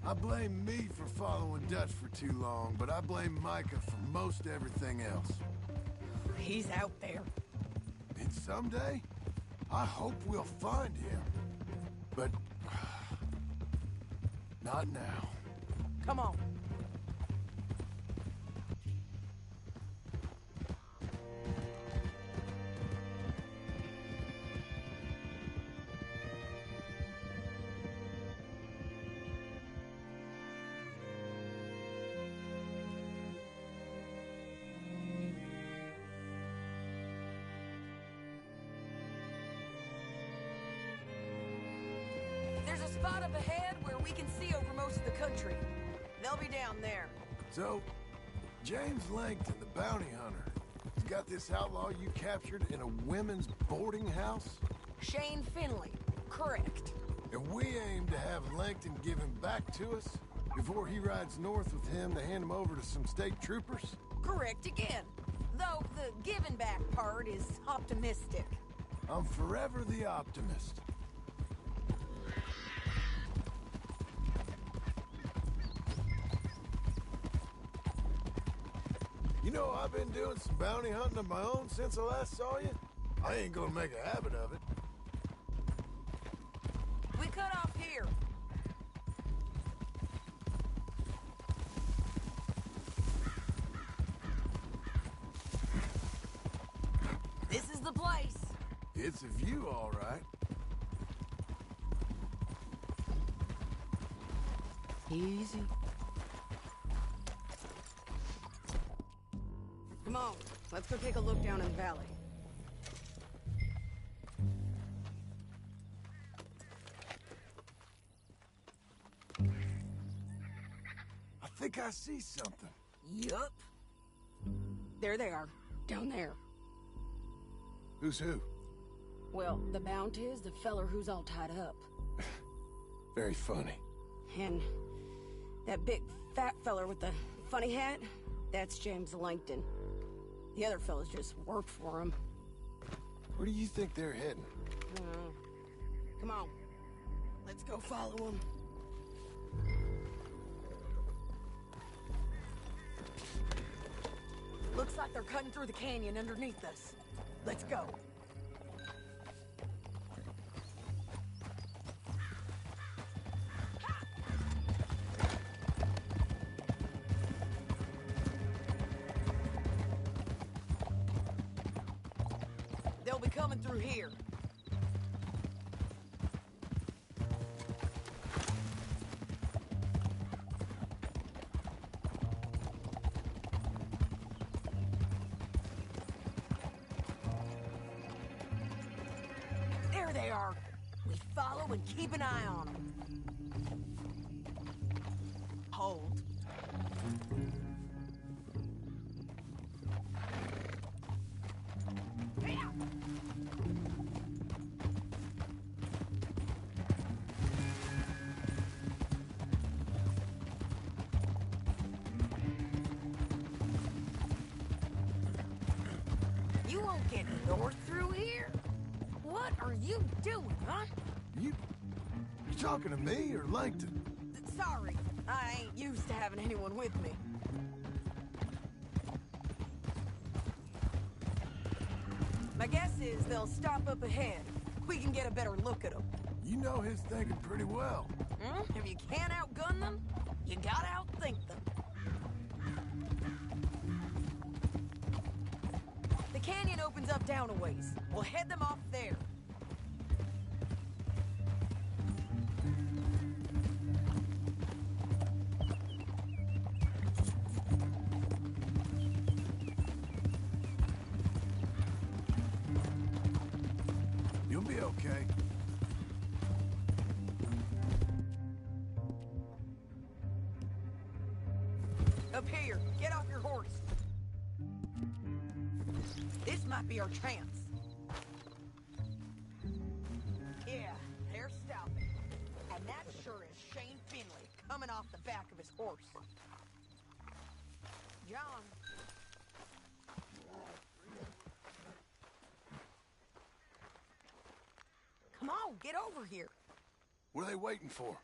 I blame me for following Dutch for too long, but I blame Micah for most everything else. He's out there. And someday, I hope we'll find him. But... not now. Come on. There's a spot up ahead where we can see over most of the country. They'll be down there. So, James Langton, the bounty hunter, has got this outlaw you captured in a women's boarding house? Shane Finley. Correct. And we aim to have Langton give him back to us before he rides north with him to hand him over to some state troopers? Correct again. Though the giving back part is optimistic. I'm forever the optimist. You know, I've been doing some bounty hunting of my own since I last saw you. I ain't gonna make a habit of it. We cut off here. This is the place. It's a view, all right. Easy. Come on, let's go take a look down in the valley. I think I see something. Yup. There they are, down there. Who's who? Well, the Bounty is the feller who's all tied up. Very funny. And that big fat feller with the funny hat, that's James Langton. The other fellas just work for him. Where do you think they're heading? Come on. Let's go follow them. Looks like they're cutting through the canyon underneath us. Let's go. They'll be coming through here. There they are. We follow and keep an eye on them. Hold. You won't get north through here. What are you doing, huh? You talking to me or Langton? Sorry, I ain't used to having anyone with me. My guess is they'll stop up ahead. We can get a better look at them. You know his thinking pretty well. If you can't outgun them, you gotta outthink them. The canyon opens up down a ways. We'll head them off there. You'll be okay. Up here, get off your horse. This might be our chance. Yeah, they're stopping. And that sure is Shane Finley coming off the back of his horse. John. Come on, get over here. What are they waiting for?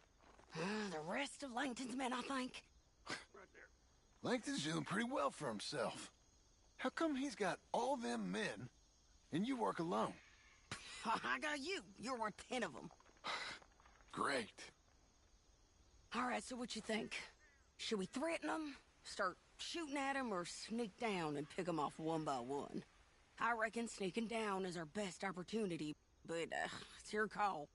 The rest of Langton's men, I think. Langton's doing pretty well for himself. How come he's got all them men and you work alone? I got you. You're worth 10 of them. Great. All right, so what you think? Should we threaten them, start shooting at them, or sneak down and pick them off one by one? I reckon sneaking down is our best opportunity, but it's your call.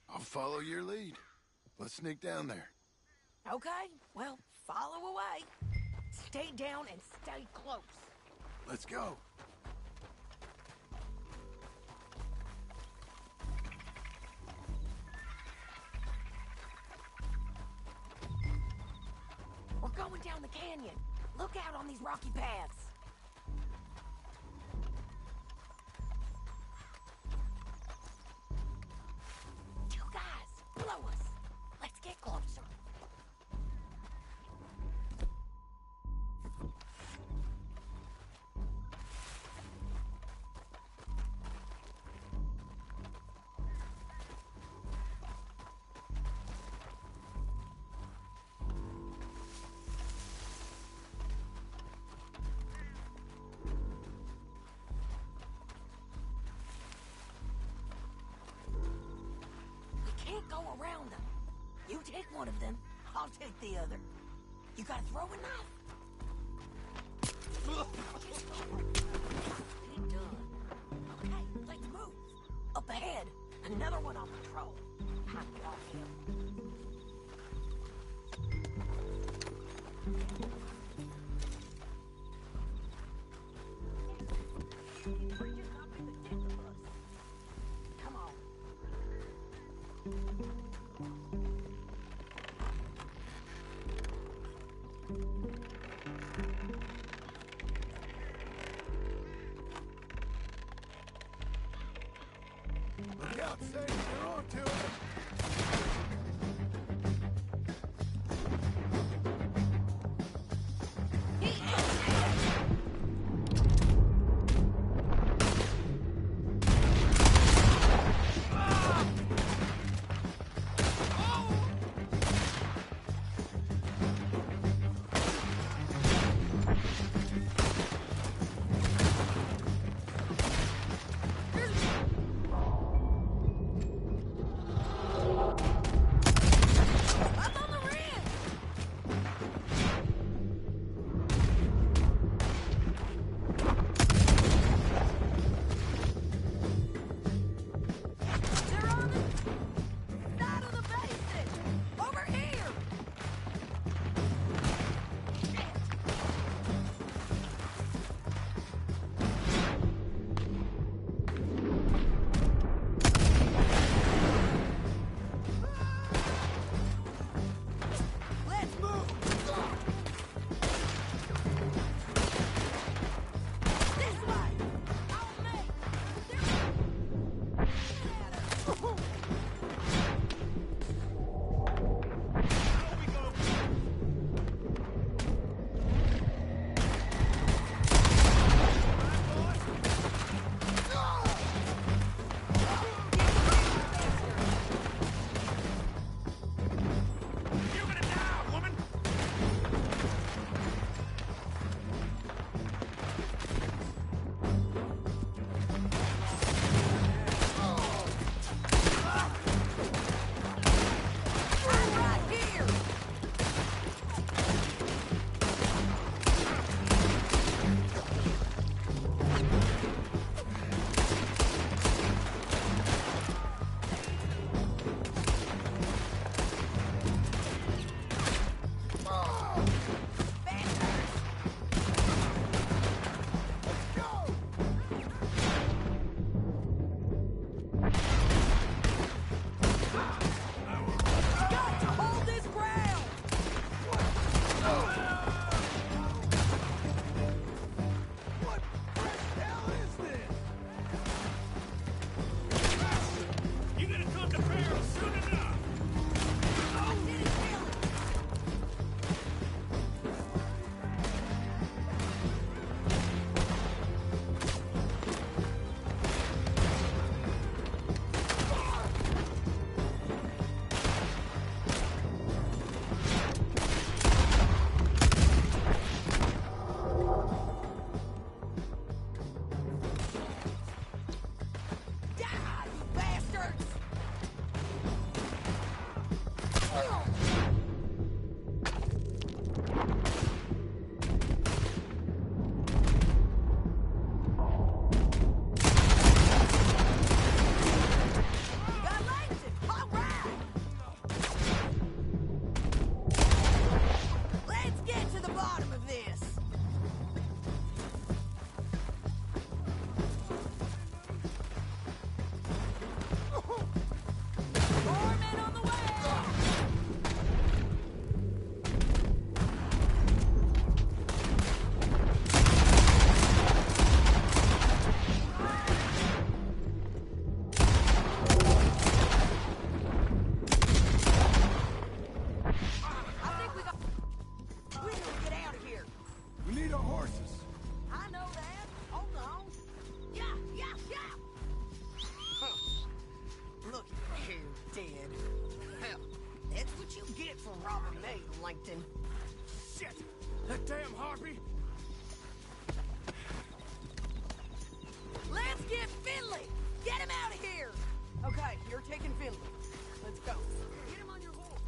I'll follow your lead. Let's sneak down there. Okay, well, follow away. Stay down and stay close. Let's go. We're going down the canyon. Look out on these rocky paths. You guys, blow us. Let's get closer. Go around them. You take one of them, I'll take the other. You got a throwing knife? Be done. Okay, let's move. Up ahead, another one on patrol. I got him. Come on. Look out, Sadie. You're on to it. That damn harpy! Let's get Finley! Get him out of here! Okay, you're taking Finley. Let's go. Get him on your horse.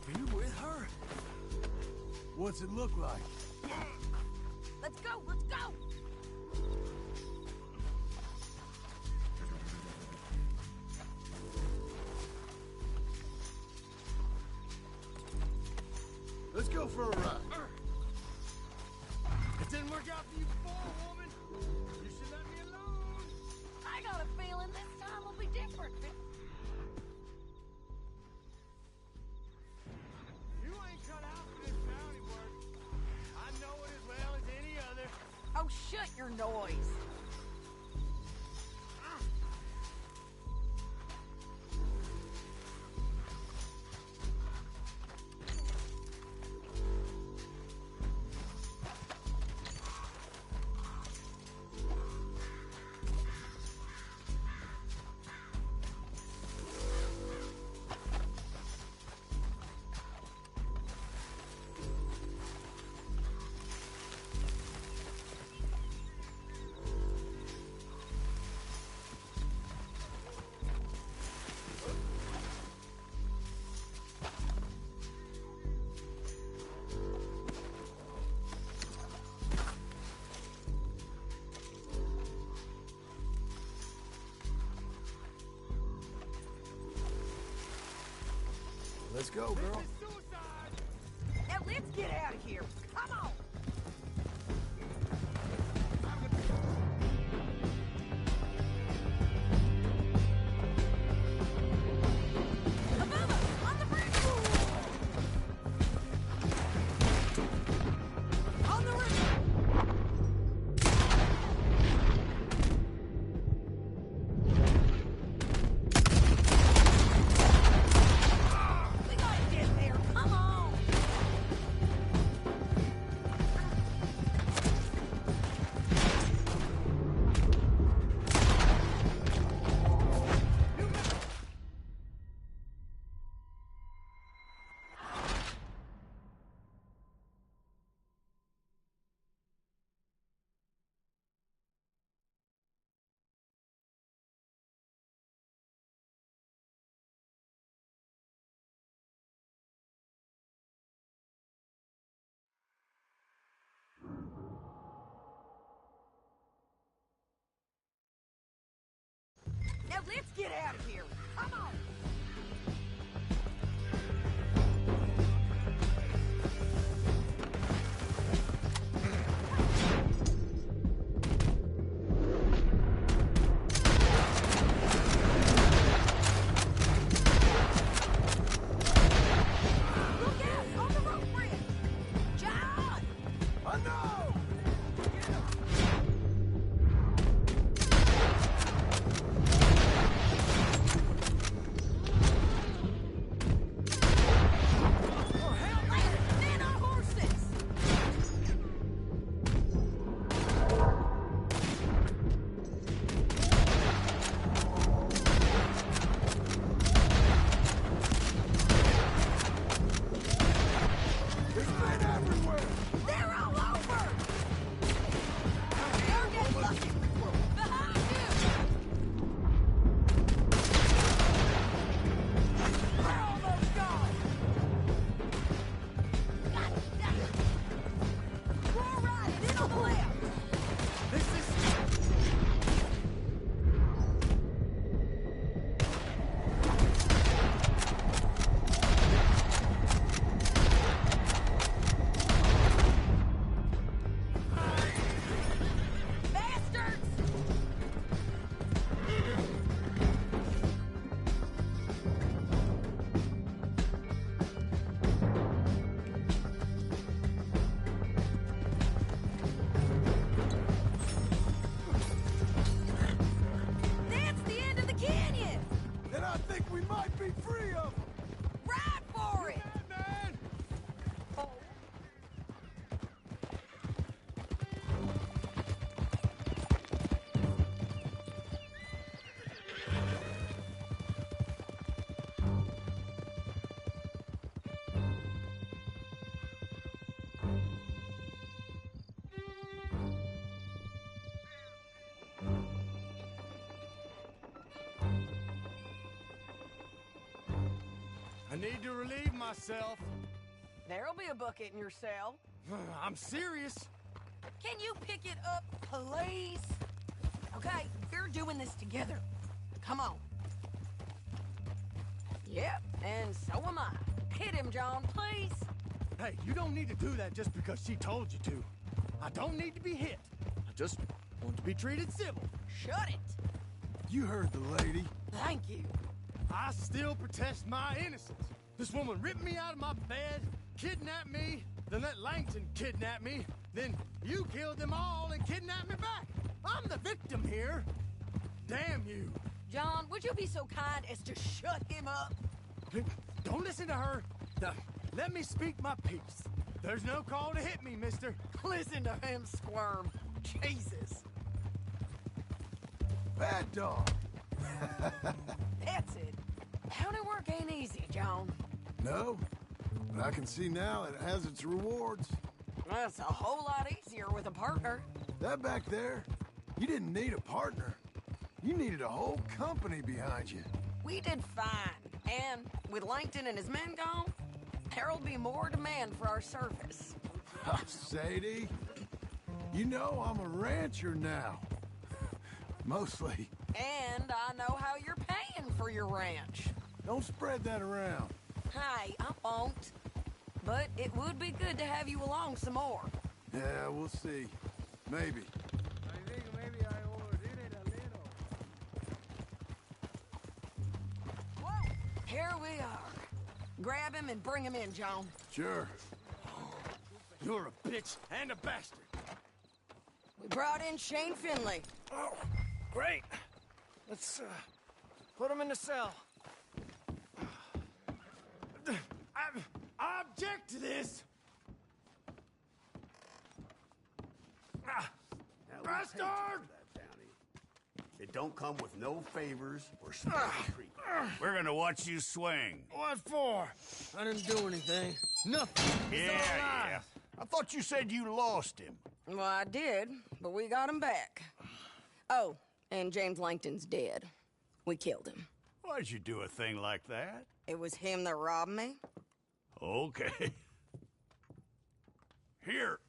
Are you with her? What's it look like? Let's go, let's go! Let's go for a ride. It didn't work out for you before, woman. You should let me alone. I got a feeling this time will be different. You ain't cut out for this bounty work. I know it as well as any other. Oh, shut your noise. Let's go, girl. Now let's get out of here. Come on. On the bridge! On the roof! We gotta get there. Come on! Now let's get out of here. Come on. Look out! On the rope bridge! John! I know! Men on horses! There's men everywhere! They're all over! You're getting lucky! Behind you! Where are all those guys? We're all right, and in on the left! This is... need to relieve myself. There'll be a bucket in your cell. I'm serious. Can you pick it up, please? Okay, we're doing this together. Come on. Yep, and so am I. Hit him, John, please. Hey, you don't need to do that just because she told you to. I don't need to be hit. I just want to be treated civil. Shut it. You heard the lady. Thank you. I still protest my innocence. This woman ripped me out of my bed, kidnapped me, then let Langton kidnap me, then you killed them all and kidnapped me back. I'm the victim here. Damn you. John, would you be so kind as to shut him up? Don't listen to her. Let me speak my piece. There's no call to hit me, mister. Listen to him squirm. Jesus. Bad dog. That's it. County work ain't easy, John. No, but I can see now it has its rewards. That's a whole lot easier with a partner. That back there, you didn't need a partner. You needed a whole company behind you. We did fine. And with Langton and his men gone, there'll be more demand for our service. Sadie, you know I'm a rancher now. Mostly. And I know how you're paying for your ranch. Don't spread that around. Hey, I won't. But it would be good to have you along some more. Yeah, we'll see. Maybe. I think maybe I overdid it a little. Whoa! Here we are. Grab him and bring him in, John. Sure. You're a bitch and a bastard. We brought in Shane Finley. Oh, great. Let's, put him in the cell. I object to this. Bastard! It don't come with no favors or special treatment. We're gonna watch you swing. What for? I didn't do anything. Nothing. It's all lies. I thought you said you lost him. Well, I did, but we got him back. Oh, and James Langton's dead. We killed him. Why'd you do a thing like that? It was him that robbed me. Okay. Here.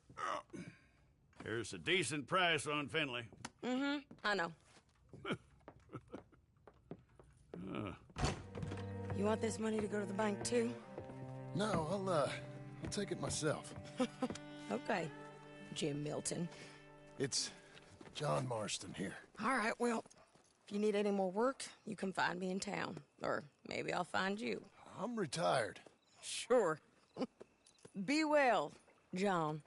Here's a decent price on Finley. Mm-hmm, I know. You want this money to go to the bank, too? No, I'll take it myself. Okay, Jim Milton. It's John Marston here. All right, well, if you need any more work, you can find me in town. Or maybe I'll find you. I'm retired. Sure. Be well, John.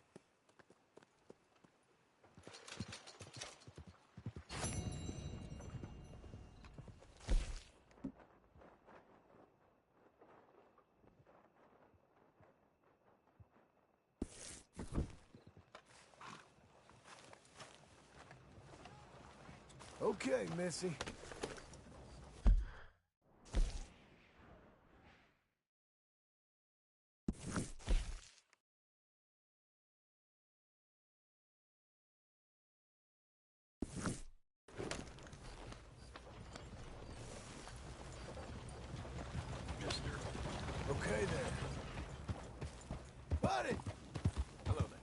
Okay, Missy. Okay then. Buddy! Hello there.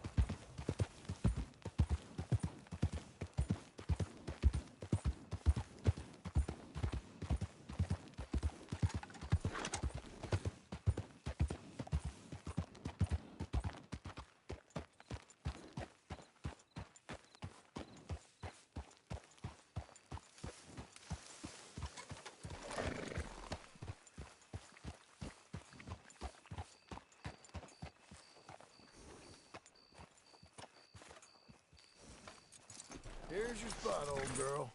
Here's your spot, old girl.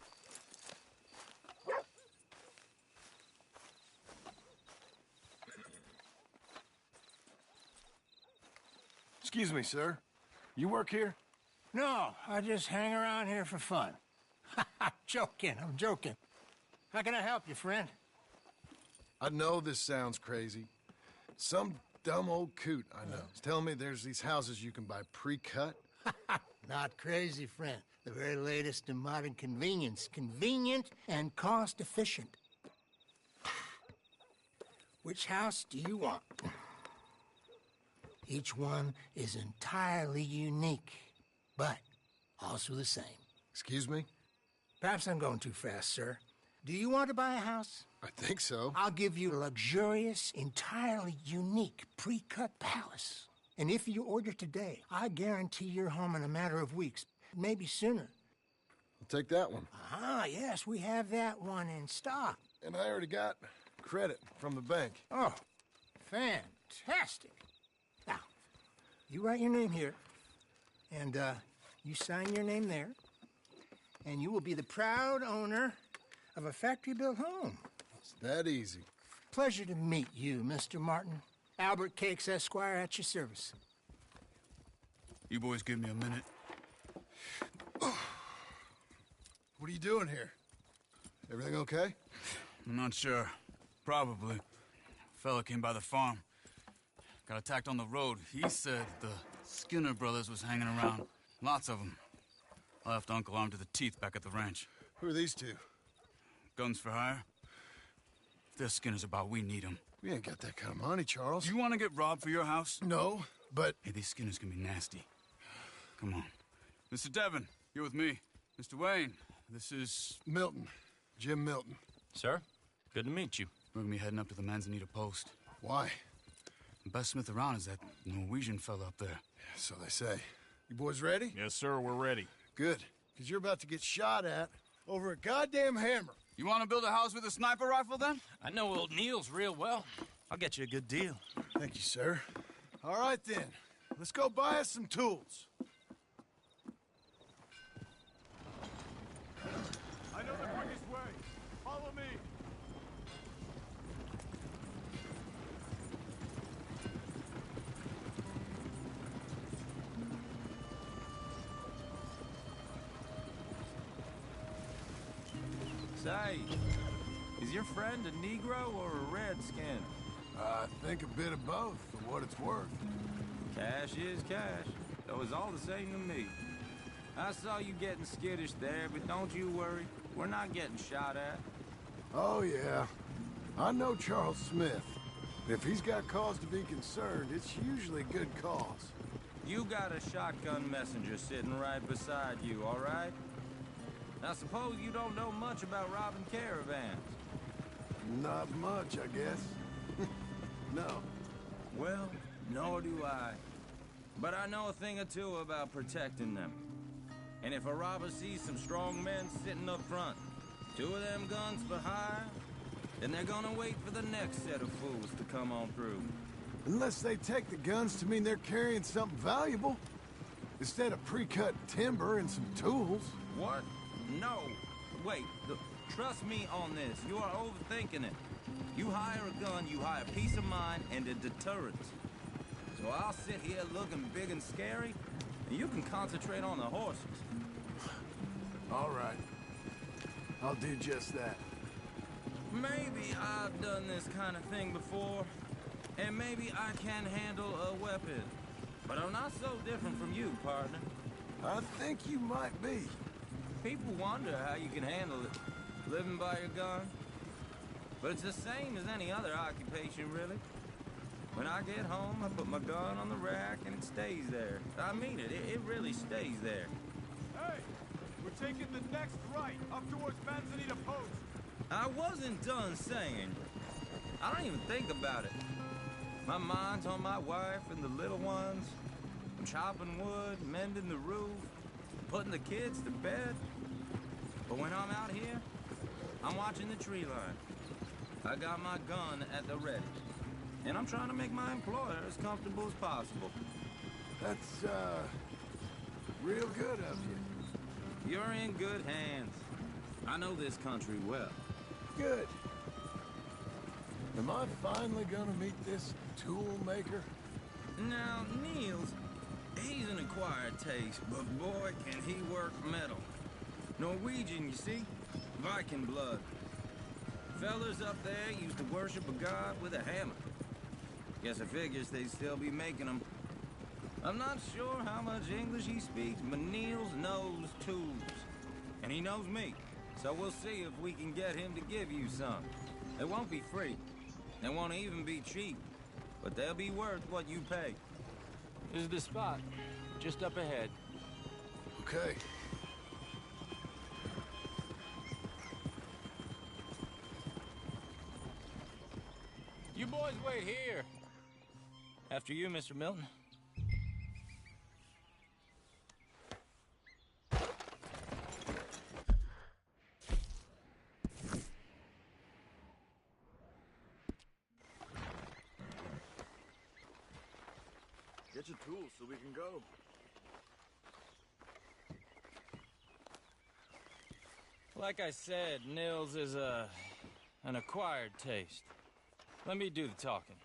Excuse me, sir. You work here? No, I just hang around here for fun. I'm joking. How can I help you, friend? I know this sounds crazy. Some dumb old coot I know is telling me there's these houses you can buy pre-cut. Not crazy, friend. The very latest in modern convenience. Convenient and cost efficient. Which house do you want? Each one is entirely unique, but also the same. Excuse me? Perhaps I'm going too fast, sir. Do you want to buy a house? I think so. I'll give you a luxurious, entirely unique pre-cut palace. And if you order today, I guarantee you're home in a matter of weeks, maybe sooner. I'll take that one. Ah, yes, we have that one in stock. And I already got credit from the bank. Oh, fantastic. Now, you write your name here, and you sign your name there, and you will be the proud owner of a factory-built home. It's that easy. Pleasure to meet you, Mr. Martin. Albert Cakes, Esquire, at your service. You boys give me a minute. What are you doing here? Everything okay? I'm not sure. Probably. Fella came by the farm. Got attacked on the road. He said the Skinner brothers was hanging around. Lots of them. I left Uncle armed to the teeth back at the ranch. Who are these two? Guns for hire. If they're Skinner's about, we need them. We ain't got that kind of money, Charles. Do you want to get robbed for your house? No, but... Hey, these Skinners can be nasty. Come on. Mr. Devon, you're with me. Mr. Wayne, this is... Milton. Jim Milton. Sir, good to meet you. We're gonna be heading up to the Manzanita post. Why? The best smith around is that Norwegian fella up there. So they say. You boys ready? Yes, sir, we're ready. Good, because you're about to get shot at over a goddamn hammer. You want to build a house with a sniper rifle, then? I know old Neil's real well. I'll get you a good deal. Thank you, sir. All right, then. Let's go buy us some tools. I know the quickest way. Follow me. Say, is your friend a Negro or a Redskin? I think a bit of both, for what it's worth. Cash is cash, though it's all the same to me. I saw you getting skittish there, but don't you worry. We're not getting shot at. Oh, yeah. I know Charles Smith. If he's got cause to be concerned, it's usually a good cause. You got a shotgun messenger sitting right beside you, all right? Now, suppose you don't know much about robbing caravans. Not much, I guess. No. Well, nor do I. But I know a thing or two about protecting them. And if a robber sees some strong men sitting up front, 2 of them guns for hire, then they're gonna wait for the next set of fools to come on through. Unless they take the guns to mean they're carrying something valuable. Instead of pre-cut timber and some tools. What? No. Wait, look, trust me on this. You are overthinking it. You hire a gun, you hire peace of mind and a deterrent. So I'll sit here looking big and scary, and you can concentrate on the horses. All right. I'll do just that. Maybe I've done this kind of thing before, and maybe I can handle a weapon. But I'm not so different from you, partner. I think you might be. People wonder how you can handle it, living by your gun. But it's the same as any other occupation, really. When I get home, I put my gun on the rack and it stays there. I mean it, it really stays there. Hey, we're taking the next right, up towards Manzanita Post. I wasn't done saying. I don't even think about it. My mind's on my wife and the little ones. I'm chopping wood, mending the roof, putting the kids to bed. But when I'm out here, I'm watching the tree line. I got my gun at the ready. And I'm trying to make my employer as comfortable as possible. That's, real good of you. You're in good hands. I know this country well. Good. Am I finally gonna meet this tool maker? Now, Niels, he's an acquired taste, but boy, can he work metal. Norwegian, you see? Viking blood. Fellas up there used to worship a god with a hammer. Guess I figures they'd still be making them. I'm not sure how much English he speaks, but Niels knows tools. And he knows me. So we'll see if we can get him to give you some. It won't be free. They won't even be cheap, but they'll be worth what you pay. This is the spot, just up ahead. Okay. You boys wait here. After you, Mr. Milton. Get your tools so we can go. Like I said, Nils is an acquired taste. Let me do the talking.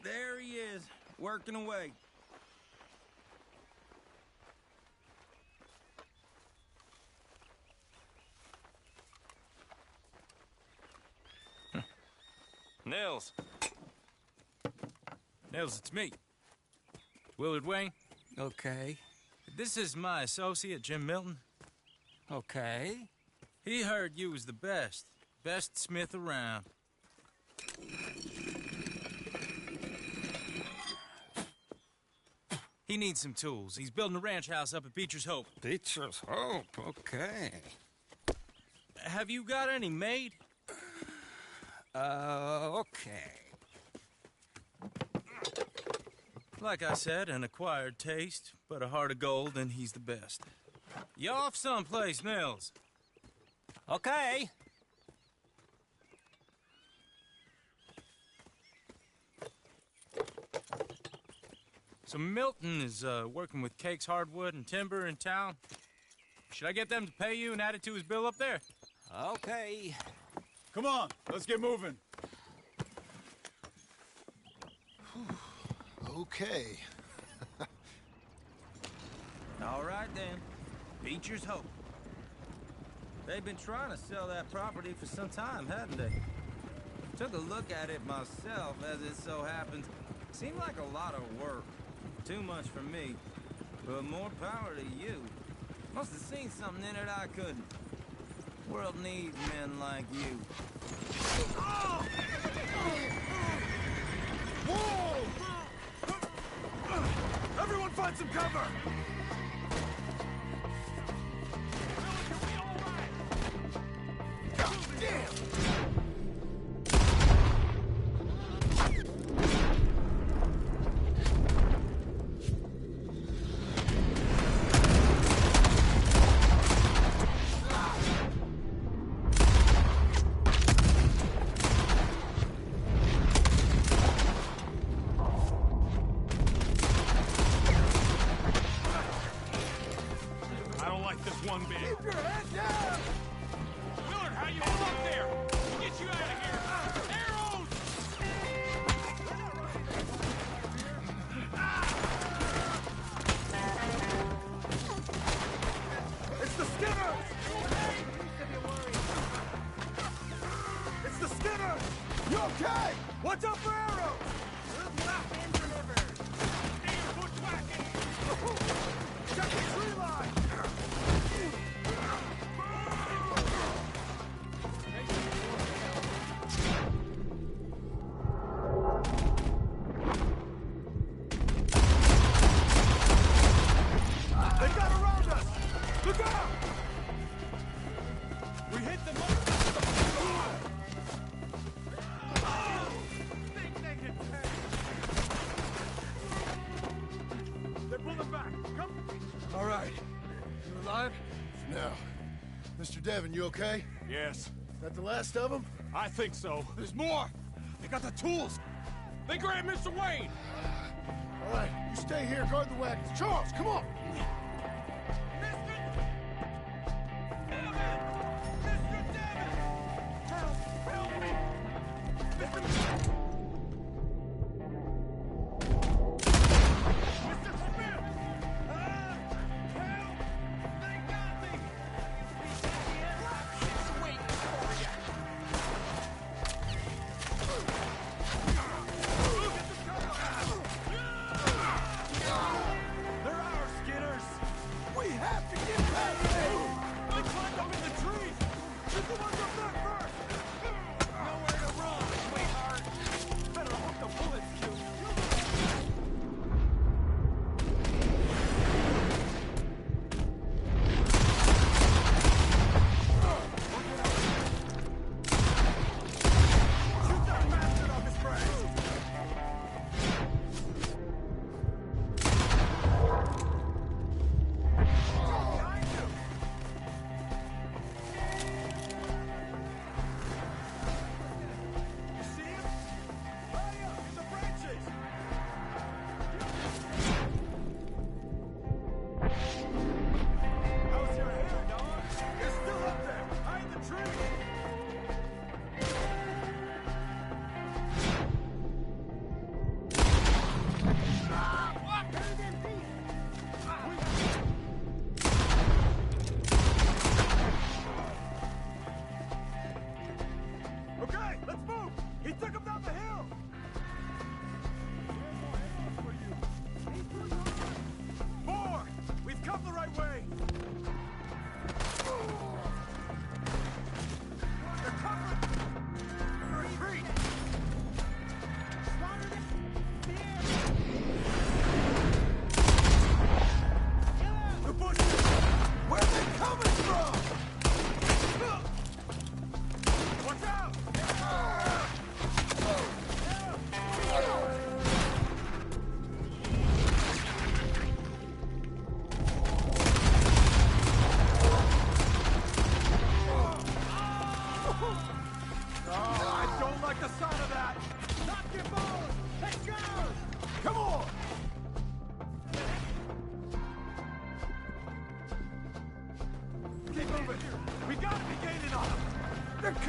There he is, working away. Nils. Nils, it's me. Willard Wayne. Okay. This is my associate, Jim Milton. Okay. He heard you was the best smith around. He needs some tools. He's building a ranch house up at Beecher's Hope. Beecher's Hope, okay. Have you got any made? Okay. Like I said, an acquired taste, but a heart of gold, and he's the best. You off someplace, Nils? Okay. So Milton is working with Cake's Hardwood and Timber in town. Should I get them to pay you and add it to his bill up there? Okay. Come on, let's get moving. Okay. All right, then. Beecher's Hope. They've been trying to sell that property for some time, hadn't they? Took a look at it myself, as it so happens. Seemed like a lot of work. Too much for me. But more power to you. Must have seen something in it I couldn't. World needs men like you. Whoa! Everyone find some cover! God damn! What's up for arrows? Check the tree line! They got around us! Look out! We hit them up! All right. You alive? No. Mr. Devon, you okay? Yes. That the last of them? I think so. There's more! They got the tools! They grabbed Mr. Wayne! All right, you stay here, guard the wagons. Charles, come on! They're our Skinners!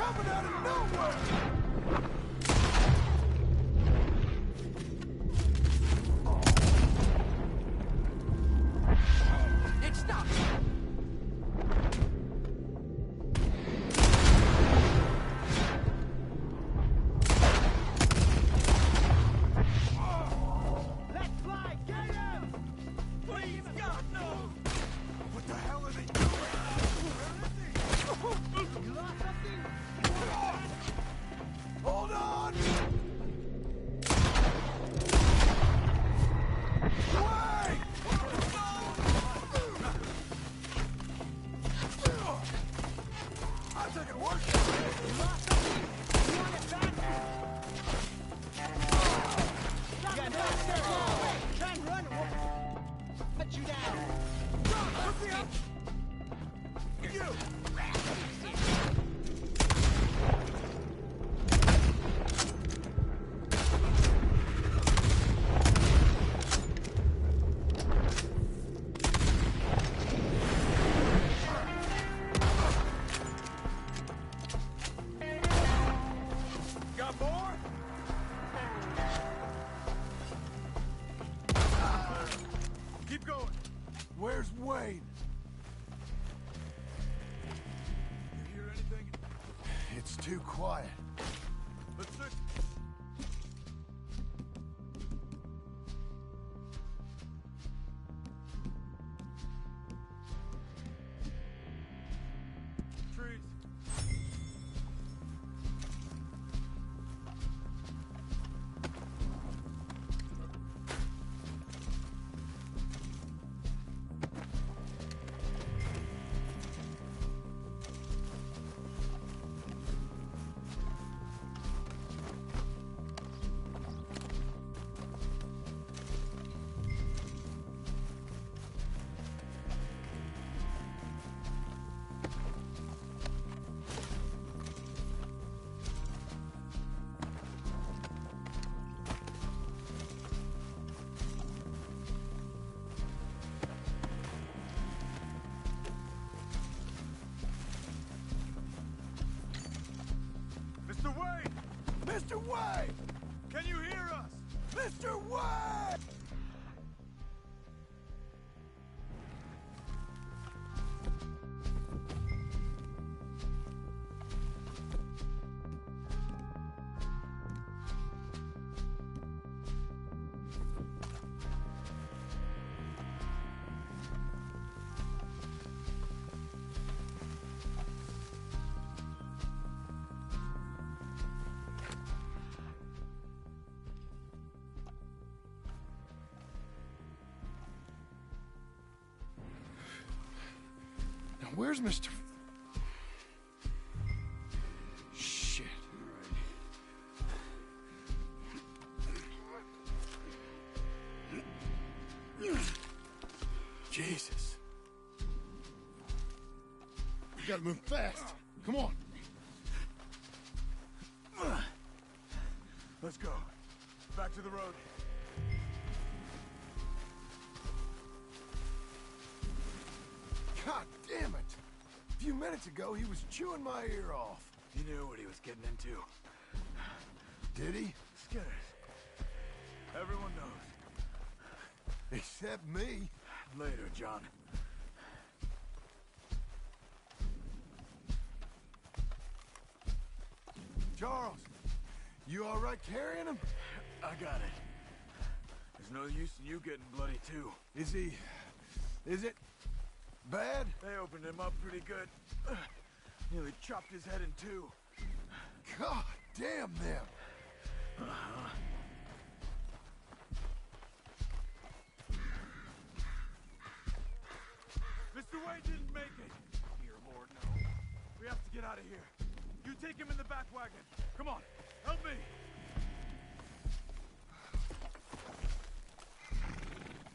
coming out of nowhere! It stopped! Let's fly! Get him! Please, God, no! What the hell are they doing? You lost something? Hold on! Wait! I think it worked. You lost something? You want it back? You got no stairs. Try and run. We'll put you down. Put me up! You! Got more? Keep going. Where's Wayne? You hear anything? It's too quiet. Let's look. Trees. Mr. Wayne! Mr. Wayne! Can you hear us? Mr. Wayne! Now, where's Mr. Shit. Jesus. We gotta move fast. Come on. Let's go. Back to the road. God damn it. A few minutes ago, he was chewing my ear off. He knew what he was getting into. Did he? Skinners. Everyone knows. Except me. Later, John. Charles, you all right carrying him? I got it. There's no use in you getting bloody, too. Is it bad? They opened him up pretty good. Nearly chopped his head in two. God damn them. Mr. Wayne didn't make it. Dear Lord, no. We have to get out of here. You take him in the back wagon. Come on, help me.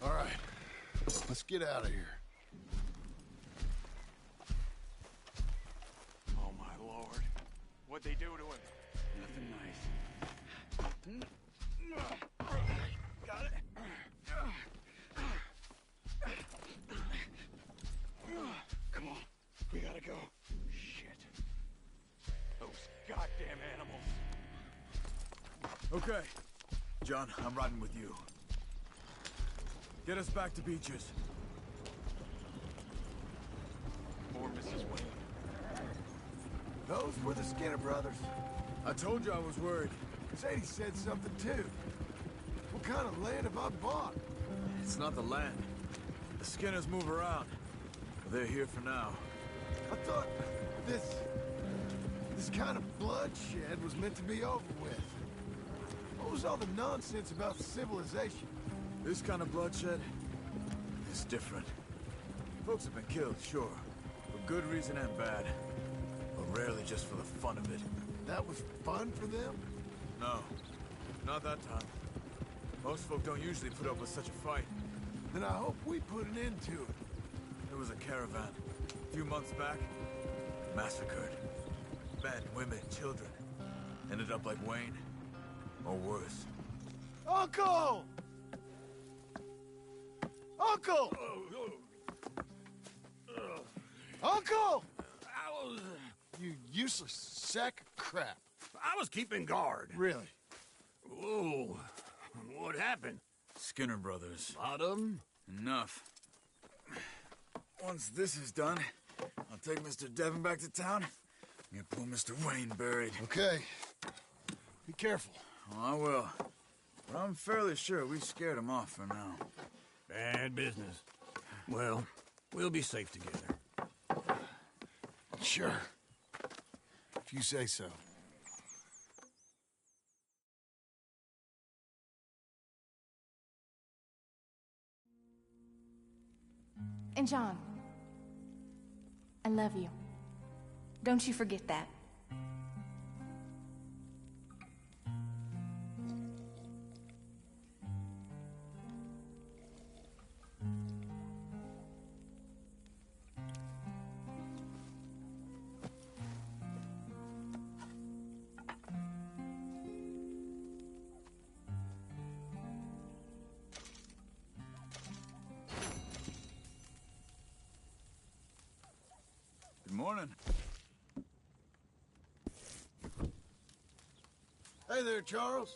All right, let's get out of here. Oh, my Lord. What'd they do to him? Nothing nice. Got it. Come on, we gotta go. Shit. Those Okay. John, I'm riding with you. Get us back to Beecher's. Or Mrs. Wayne. Those were the Skinner brothers. I told you I was worried. Sadie said something too. What kind of land have I bought? It's not the land. The Skinners move around. But they're here for now. I thought this kind of bloodshed was meant to be over with. What was all the nonsense about civilization? This kind of bloodshed is different. Folks have been killed, sure. For good reason and bad. But rarely just for the fun of it. That was fun for them? No. Not that time. Most folk don't usually put up with such a fight. Then I hope we put an end to it. There was a caravan. A few months back. Massacred. Men, women, children. Ended up like Wayne. Or worse. Uncle! Uncle! Uncle! You useless sack of crap. I was keeping guard. Really? Whoa. What happened? Skinner brothers. Lot of them? Enough. Once this is done, I'll take Mr. Devon back to town and get poor Mr. Wayne buried. Okay. Be careful. Oh, I will. But I'm fairly sure we scared him off for now. Bad business. Well, we'll be safe together. Sure. If you say so. And John, I love you. Don't you forget that. Good morning. Hey there, Charles.